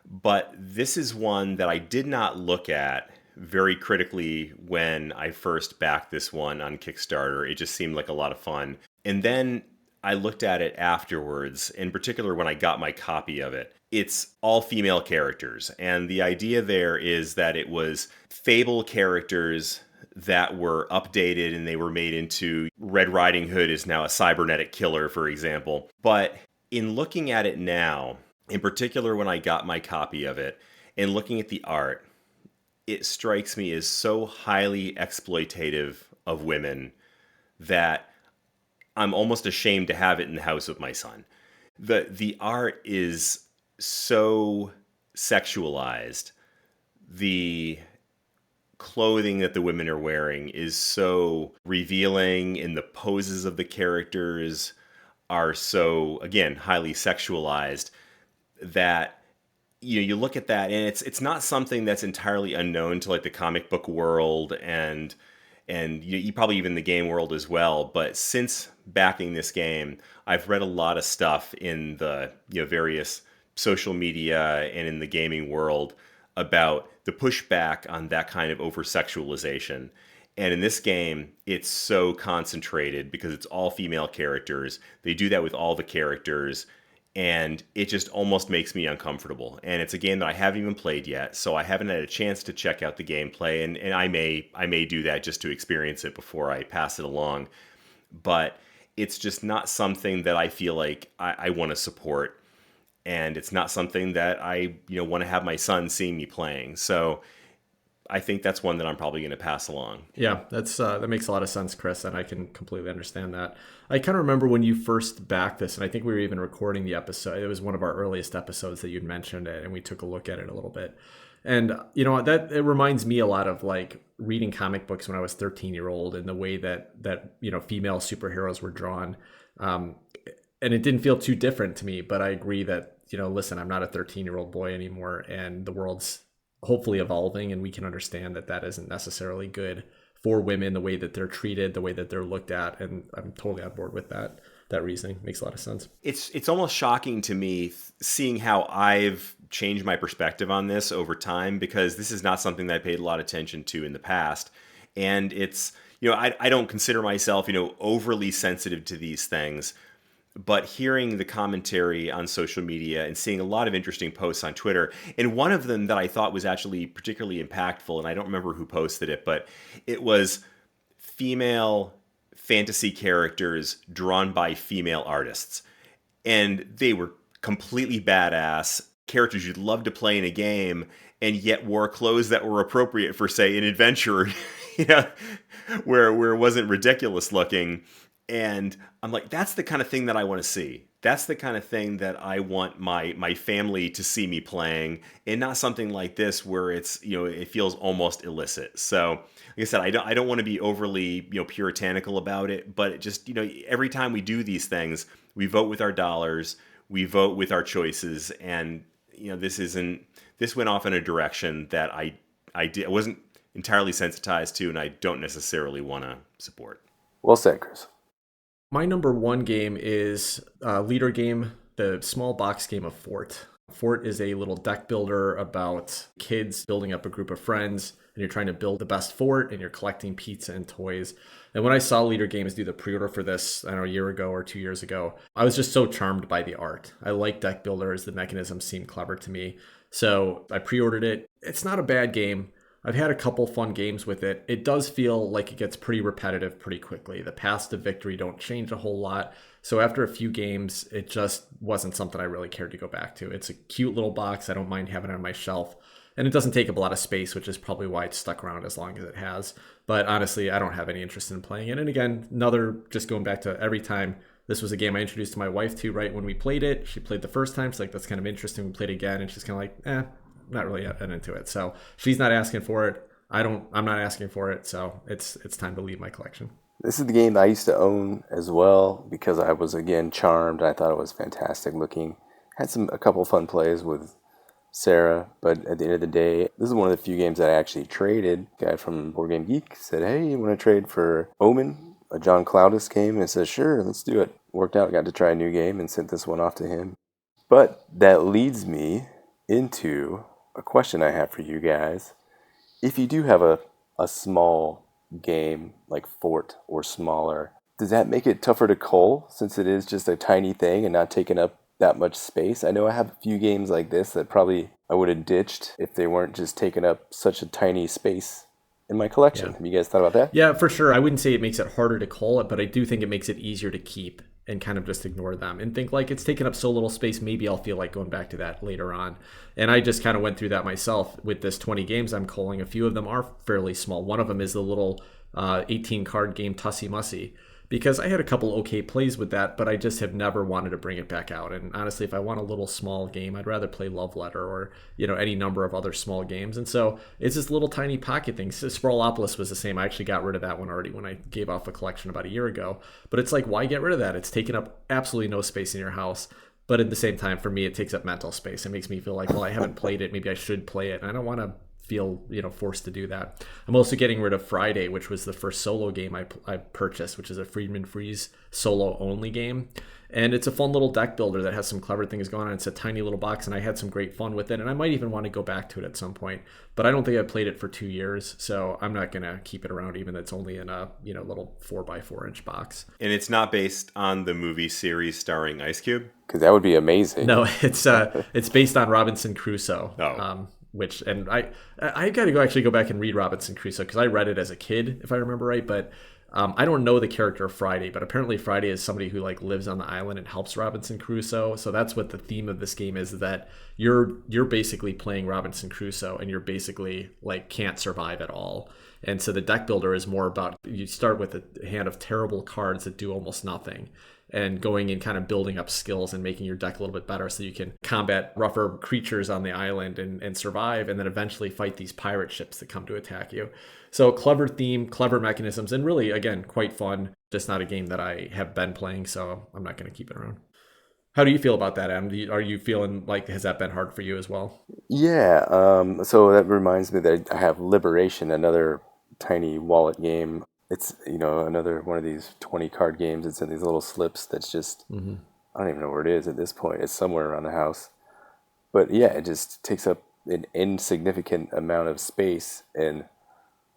But this is one that I did not look at very critically when I first backed this one on Kickstarter. It just seemed like a lot of fun. And then I looked at it afterwards, in particular when I got my copy of it. It's all female characters. And the idea there is that it was Fable characters that were updated and they were made into Red Riding Hood is now a cybernetic killer, for example. But in looking at it now, in particular when I got my copy of it, and looking at the art, it strikes me as so highly exploitative of women that I'm almost ashamed to have it in the house with my son. The art is so sexualized. The clothing that the women are wearing is so revealing, and the poses of the characters are so, again, highly sexualized that you look at that and it's not something that's entirely unknown to like the comic book world and you probably even the game world as well. But since backing this game, I've read a lot of stuff in the various social media and in the gaming world about the pushback on that kind of over-sexualization. And in this game, it's so concentrated because it's all female characters. They do that with all the characters, and it just almost makes me uncomfortable. And it's a game that I haven't even played yet, so I haven't had a chance to check out the gameplay, and I may do that just to experience it before I pass it along. But it's just not something that I feel like I want to support. And it's not something that I want to have my son seeing me playing. So I think that's one that I'm probably going to pass along. Yeah, that makes a lot of sense, Chris, and I can completely understand that. I kind of remember when you first backed this, and I think we were even recording the episode. It was one of our earliest episodes that you'd mentioned it, and we took a look at it a little bit. And that it reminds me a lot of like reading comic books when I was 13-year-old, and the way that female superheroes were drawn. And it didn't feel too different to me, but I agree that, listen, I'm not a 13-year-old boy anymore, and the world's hopefully evolving, and we can understand that isn't necessarily good for women, the way that they're treated, the way that they're looked at. And I'm totally on board with that reasoning. Makes a lot of sense. It's almost shocking to me seeing how I've changed my perspective on this over time, because this is not something that I paid a lot of attention to in the past. And it's, I don't consider myself, overly sensitive to these things. But hearing the commentary on social media and seeing a lot of interesting posts on Twitter, and one of them that I thought was actually particularly impactful, and I don't remember who posted it, but it was female fantasy characters drawn by female artists. And they were completely badass characters you'd love to play in a game, and yet wore clothes that were appropriate for, say, an adventure, where it wasn't ridiculous looking. And I'm like, that's the kind of thing that I want to see. That's the kind of thing that I want my family to see me playing, and not something like this where it's, it feels almost illicit. So, like I said, I don't want to be overly, puritanical about it, but it just, every time we do these things, we vote with our dollars, we vote with our choices, and this went off in a direction that I wasn't entirely sensitized to, and I don't necessarily want to support. Well said, Chris. My number one game is Leader Game, the small box game of Fort. Fort is a little deck builder about kids building up a group of friends, and you're trying to build the best fort, and you're collecting pizza and toys. And when I saw Leader Games do the pre-order for this, I don't know, a year ago or 2 years ago, I was just so charmed by the art. I like deck builders. The mechanisms seem clever to me. So I pre-ordered it. It's not a bad game. I've had a couple fun games with it. It does feel like it gets pretty repetitive pretty quickly. The paths to victory don't change a whole lot. So after a few games, it just wasn't something I really cared to go back to. It's a cute little box. I don't mind having it on my shelf. And it doesn't take up a lot of space, which is probably why it's stuck around as long as it has. But honestly, I don't have any interest in playing it. And again, just going back to every time, this was a game I introduced to my wife to right when we played it. She played the first time. She's like, that's kind of interesting. We played it again. And she's kind of like, not really into it. So she's not asking for it. I'm not asking for it. So it's time to leave my collection. This is the game I used to own as well because I was again charmed. I thought it was fantastic looking. Had a couple fun plays with Sarah, but at the end of the day, this is one of the few games that I actually traded. A guy from Board Game Geek said, "Hey, you want to trade for Omen, a John Cloudis game?" And I said, "Sure, let's do it." Worked out, got to try a new game, and sent this one off to him. But that leads me into a question I have for you guys. If you do have a small game like Fort or smaller, does that make it tougher to cull since it is just a tiny thing and not taking up that much space? I know I have a few games like this that probably I would have ditched if they weren't just taking up such a tiny space in my collection. Yeah. Have you guys thought about that? Yeah, for sure. I wouldn't say it makes it harder to cull it, but I do think it makes it easier to keep and kind of just ignore them and think like it's taken up so little space. Maybe I'll feel like going back to that later on. And I just kind of went through that myself with this 20 games I'm culling. A few of them are fairly small. One of them is the little 18 card game Tussy Mussy, because I had a couple okay plays with that, but I just have never wanted to bring it back out. And honestly, if I want a little small game, I'd rather play Love Letter or, any number of other small games. And so it's this little tiny pocket thing. Sprawlopolis was the same. I actually got rid of that one already when I gave off a collection about a year ago. But it's like, why get rid of that? It's taking up absolutely no space in your house. But at the same time, for me, it takes up mental space. It makes me feel like, well, I haven't played it. Maybe I should play it. And I don't want to feel forced to do that. I'm also getting rid of Friday, which was the first solo game I purchased, which is a Friedman Freeze solo only game, and it's a fun little deck builder that has some clever things going on. It's a tiny little box, and I had some great fun with it, and I might even want to go back to it at some point, but I don't think I've played it for 2 years, so I'm not gonna keep it around, even though it's only in a little 4x4 inch box. And it's not based on the movie series starring Ice Cube? Because that would be amazing. No, it's based on Robinson Crusoe. Oh. Which, and I got to actually go back and read Robinson Crusoe because I read it as a kid, if I remember right. But I don't know the character of Friday, but apparently Friday is somebody who like lives on the island and helps Robinson Crusoe. So that's what the theme of this game is, that you're basically playing Robinson Crusoe and you're basically like can't survive at all. And so the deck builder is more about, you start with a hand of terrible cards that do almost nothing, and going and kind of building up skills and making your deck a little bit better so you can combat rougher creatures on the island and survive, and then eventually fight these pirate ships that come to attack you. So clever theme, clever mechanisms, and really, again, quite fun. Just not a game that I have been playing, so I'm not going to keep it around. How do you feel about that, Adam? Are you feeling like, has that been hard for you as well? Yeah, so that reminds me that I have Liberation, another tiny wallet game. It's, another one of these 20 card games. It's in these little slips that's just, I don't even know where it is at this point. It's somewhere around the house. But yeah, it just takes up an insignificant amount of space. And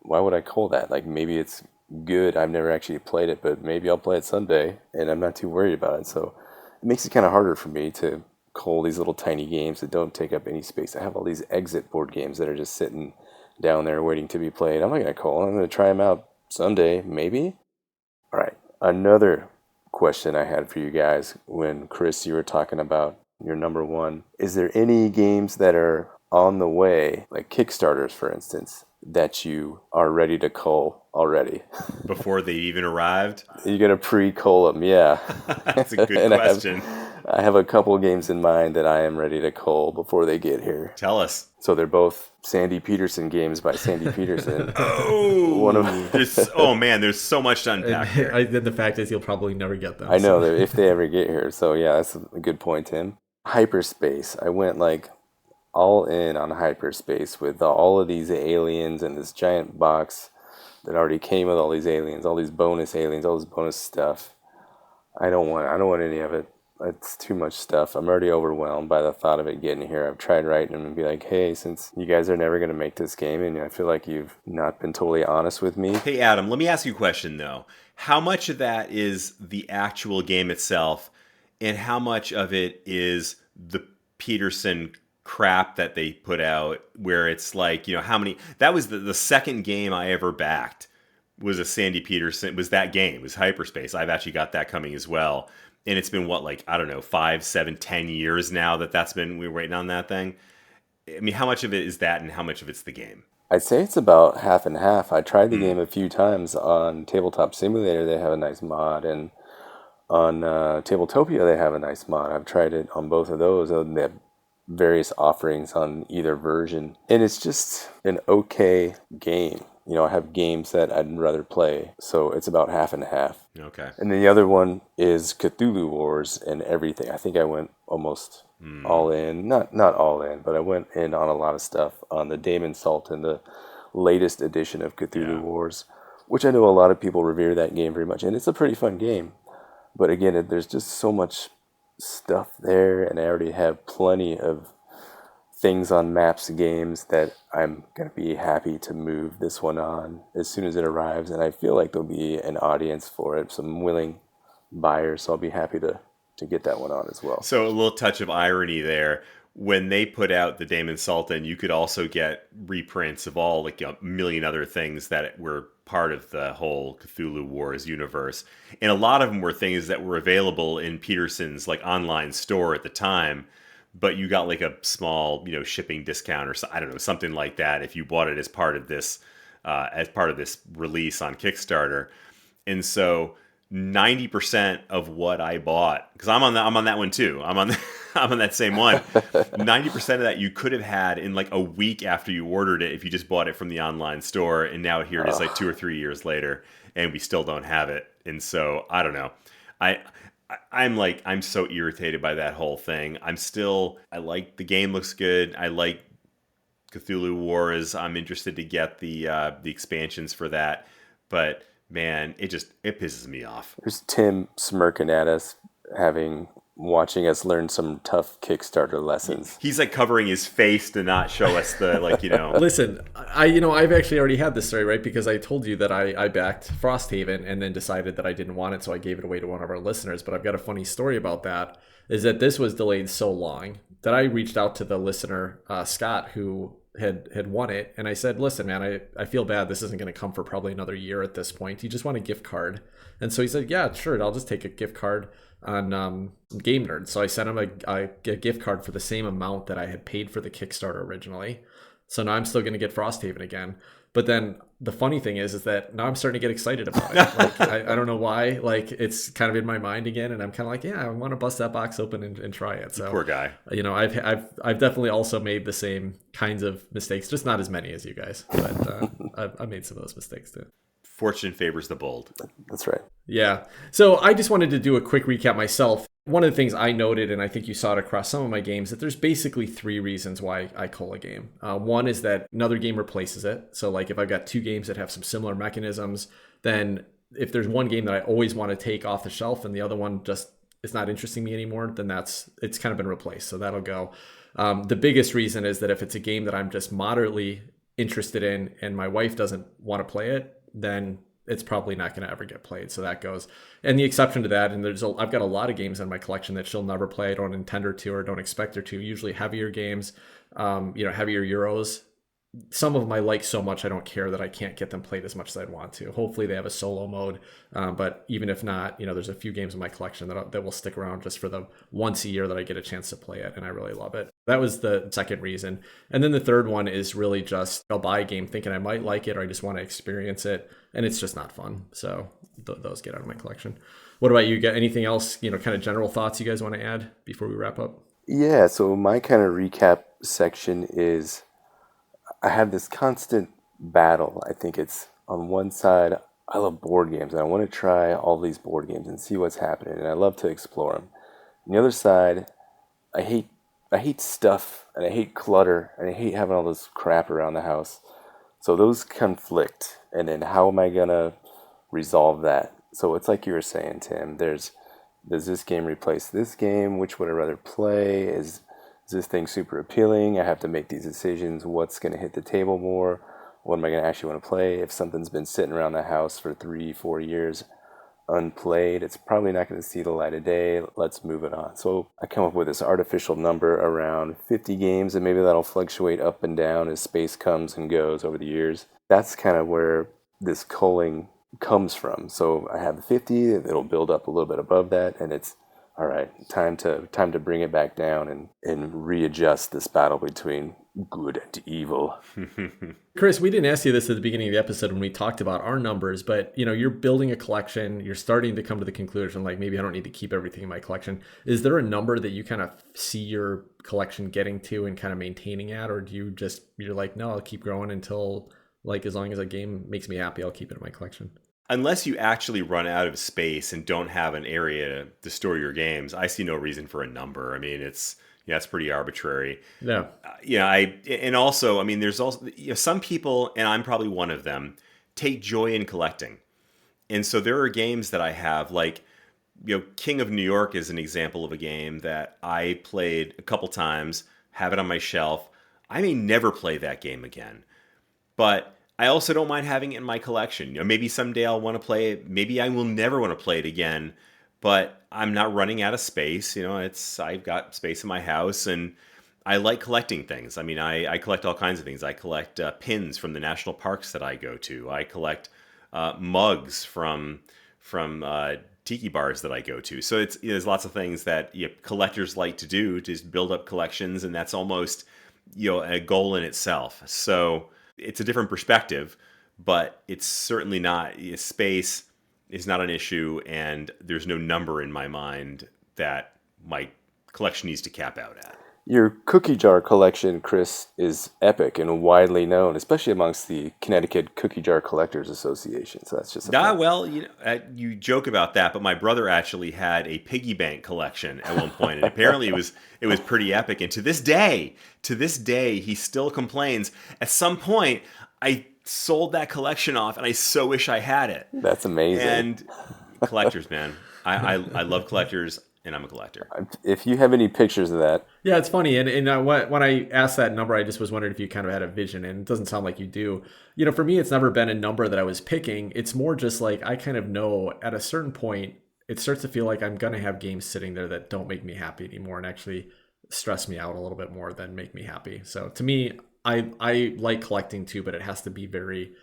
why would I call that? Like, maybe it's good. I've never actually played it, but maybe I'll play it someday, and I'm not too worried about it. So it makes it kind of harder for me to call these little tiny games that don't take up any space. I have all these exit board games that are just sitting down there waiting to be played. I'm not going to call. I'm going to try them out someday, maybe. All right. Another question I had for you guys when, Chris, you were talking about your number one. Is there any games that are on the way, like Kickstarters, for instance, that you are ready to cull already? Before they even arrived? You're going to pre-cull them, yeah. That's a good question. I have a couple games in mind that I am ready to cull before they get here. Tell us. So they're both Sandy Peterson games by Sandy Peterson. Oh man, there's so much to unpack here. The fact is, you'll probably never get them. I know that if they ever get here. So yeah, that's a good point, Tim. Hyperspace. I went like all in on Hyperspace with all of these aliens and this giant box that already came with all these aliens, all these bonus aliens, all this bonus stuff. I don't want any of it. It's too much stuff. I'm already overwhelmed by the thought of it getting here. I've tried writing them and be like, hey, since you guys are never going to make this game, and I feel like you've not been totally honest with me. Hey, Adam, let me ask you a question, though. How much of that is the actual game itself, and how much of it is the Peterson crap that they put out, where it's like, how many... That was the second game I ever backed, was a Sandy Peterson, was that game, it was Hyperspace. I've actually got that coming as well. And it's been, 5, 7, 10 years now we're waiting on that thing. I mean, how much of it is that and how much of it's the game? I'd say it's about half and half. I tried the game a few times on Tabletop Simulator. They have a nice mod. And on Tabletopia, they have a nice mod. I've tried it on both of those. They have various offerings on either version. And it's just an okay game. You know, I have games that I'd rather play, so it's about half and half. Okay. And then the other one is Cthulhu Wars and everything. I think I went almost all in, not all in, but I went in on a lot of stuff on the Damon Sultan, the latest edition of Cthulhu Yeah. Wars, which I know a lot of people revere that game very much, and it's a pretty fun game. But again, there's just so much stuff there, and I already have plenty of things on maps games that I'm going to be happy to move this one on as soon as it arrives. And I feel like there'll be an audience for it, some willing buyers. So I'll be happy to get that one on as well. So a little touch of irony there. When they put out the Damon Sultan, you could also get reprints of all like a million other things that were part of the whole Cthulhu Wars universe. And a lot of them were things that were available in Peterson's like online store at the time, but you got like a small, shipping discount or I don't know, something like that if you bought it as part of this release on Kickstarter. And so 90% of what I bought, because I'm on that one too. I'm on that same one. 90% of that you could have had in like a week after you ordered it if you just bought it from the online store, and now here it is like 2 or 3 years later, and we still don't have it. And so I don't know. I'm so irritated by that whole thing. I like the game, looks good. I like Cthulhu Wars. I'm interested to get the expansions for that, but man, it pisses me off. There's Tim smirking at us, watching us learn some tough Kickstarter lessons. He's like covering his face to not show us the Listen, I've actually already had this story, right? Because I told you that I backed Frosthaven and then decided that I didn't want it, so I gave it away to one of our listeners. But I've got a funny story about that. Is that this was delayed so long that I reached out to the listener, Scott, who had won it, and I said, listen, man, I feel bad, this isn't going to come for probably another year at this point. You just want a gift card? And so he said, yeah, sure, I'll just take a gift card on Game Nerd. So I sent him a gift card for the same amount that I had paid for the Kickstarter originally. So now I'm still going to get Frosthaven again. But then the funny thing is that now I'm starting to get excited about it. Like, I don't know why. Like, it's kind of in my mind again, and I'm kind of like, yeah, I want to bust that box open and try it. So poor guy. I've definitely also made the same kinds of mistakes, just not as many as you guys. But I've made some of those mistakes too. Fortune favors the bold. That's right. Yeah. So I just wanted to do a quick recap myself. One of the things I noted, and I think you saw it across some of my games, that there's basically 3 reasons why I cull a game. One is that another game replaces it. So like if I've got 2 games that have some similar mechanisms, then if there's one game that I always want to take off the shelf and the other one just is not interesting me anymore, then it's kind of been replaced. So that'll go. The biggest reason is that if it's a game that I'm just moderately interested in and my wife doesn't want to play it, then it's probably not going to ever get played. So that goes. And the exception to that, and I've got a lot of games in my collection that she'll never play. I don't intend her to or don't expect her to. Usually heavier games, heavier Euros. Some of them I like so much I don't care that I can't get them played as much as I'd want to. Hopefully they have a solo mode, but even if not, there's a few games in my collection that will stick around just for the once a year that I get a chance to play it, and I really love it. That was the second reason. And then the third one is really just I'll buy a game thinking I might like it or I just want to experience it, and it's just not fun. So those get out of my collection. What about you? Got anything else, kind of general thoughts you guys want to add before we wrap up? Yeah, so my kind of recap section is I have this constant battle. I think it's on one side, I love board games and I want to try all these board games and see what's happening, and I love to explore them. On the other side, I hate stuff and I hate clutter and I hate having all this crap around the house. So those conflict, and then how am I gonna resolve that? So it's like you were saying, Tim, does this game replace this game? Which would I rather play? Is this thing super appealing? I have to make these decisions. What's going to hit the table more? What am I going to actually want to play? If something's been sitting around the house for 3-4 years unplayed, it's probably not going to see the light of day. Let's move it on. So I come up with this artificial number around 50 games, and maybe that'll fluctuate up and down as space comes and goes over the years. That's kind of where this culling comes from. So I have 50, it'll build up a little bit above that, and it's all right, time to bring it back down and readjust this battle between good and evil. Chris, we didn't ask you this at the beginning of the episode when we talked about our numbers, but you're building a collection, you're starting to come to the conclusion, like maybe I don't need to keep everything in my collection. Is there a number that you kind of see your collection getting to and kind of maintaining at, or do you're like, no, I'll keep growing until Like, as long as a game makes me happy, I'll keep it in my collection. Unless you actually run out of space and don't have an area to store your games, I see no reason for a number. I mean, it's pretty arbitrary. Yeah. There's also some people, and I'm probably one of them, take joy in collecting. And so there are games that I have, like, King of New York is an example of a game that I played a couple times, have it on my shelf. I may never play that game again, but I also don't mind having it in my collection. Maybe someday I'll want to play it. Maybe I will never want to play it again, but I'm not running out of space. I've got space in my house, and I like collecting things. I mean, I collect all kinds of things. I collect pins from the national parks that I go to. I collect mugs from tiki bars that I go to. So there's lots of things that collectors like to do, to just build up collections, and that's almost a goal in itself. So it's a different perspective, but it's certainly not, space is not an issue, and there's no number in my mind that my collection needs to cap out at. Your cookie jar collection, Chris, is epic and widely known, especially amongst the Connecticut Cookie Jar Collectors Association. So that's just you joke about that, but my brother actually had a piggy bank collection at one point, and apparently it was pretty epic. And to this day, he still complains. At some point, I sold that collection off, and I so wish I had it. That's amazing. And collectors, man, I love collectors. And I'm a collector. If you have any pictures of that. Yeah, it's funny. And when I asked that number, I just was wondering if you kind of had a vision, and it doesn't sound like you do. For me, it's never been a number that I was picking. It's more just like, I kind of know at a certain point, it starts to feel like I'm going to have games sitting there that don't make me happy anymore and actually stress me out a little bit more than make me happy. So to me, I like collecting too, but it has to be very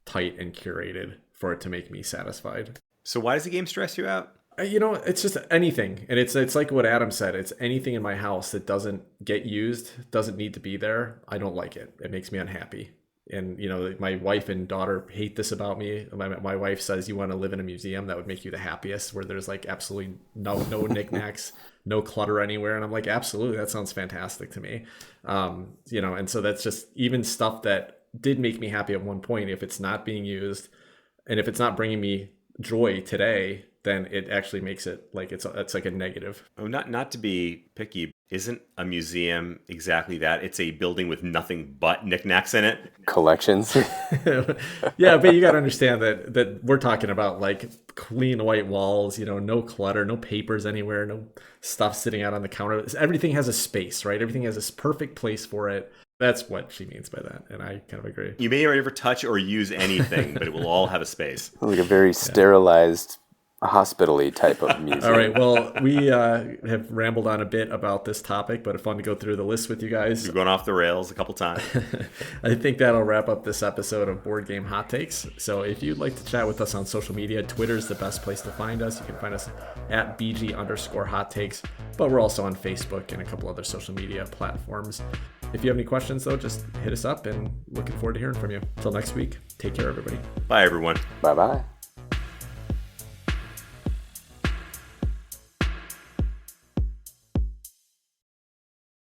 tight and curated for it to make me satisfied. So why does the game stress you out? It's just anything. And it's like what Adam said. It's anything in my house that doesn't get used, doesn't need to be there. I don't like it. It makes me unhappy. And, my wife and daughter hate this about me. My wife says, you want to live in a museum that would make you the happiest, where there's like absolutely no knickknacks, no clutter anywhere. And I'm like, absolutely. That sounds fantastic to me. And so that's just even stuff that did make me happy at one point. If it's not being used and if it's not bringing me joy today, then it actually makes it like it's like a negative. Oh, not to be picky, isn't a museum exactly that? It's a building with nothing but knickknacks in it. Collections. Yeah, but you got to understand that we're talking about like clean white walls, no clutter, no papers anywhere, no stuff sitting out on the counter. Everything has a space, right? Everything has this perfect place for it. That's what she means by that, and I kind of agree. You may never touch or use anything, but it will all have a space. Like a very sterilized, hospital-y type of museum. All right, well, we have rambled on a bit about this topic, but it's fun to go through the list with you guys. You've gone off the rails a couple times. I think that'll wrap up this episode of Board Game Hot Takes. So if you'd like to chat with us on social media, Twitter's the best place to find us. You can find us at BG_Hot Takes, but we're also on Facebook and a couple other social media platforms. If you have any questions, though, just hit us up, and looking forward to hearing from you. Until next week, take care, everybody. Bye, everyone. Bye-bye.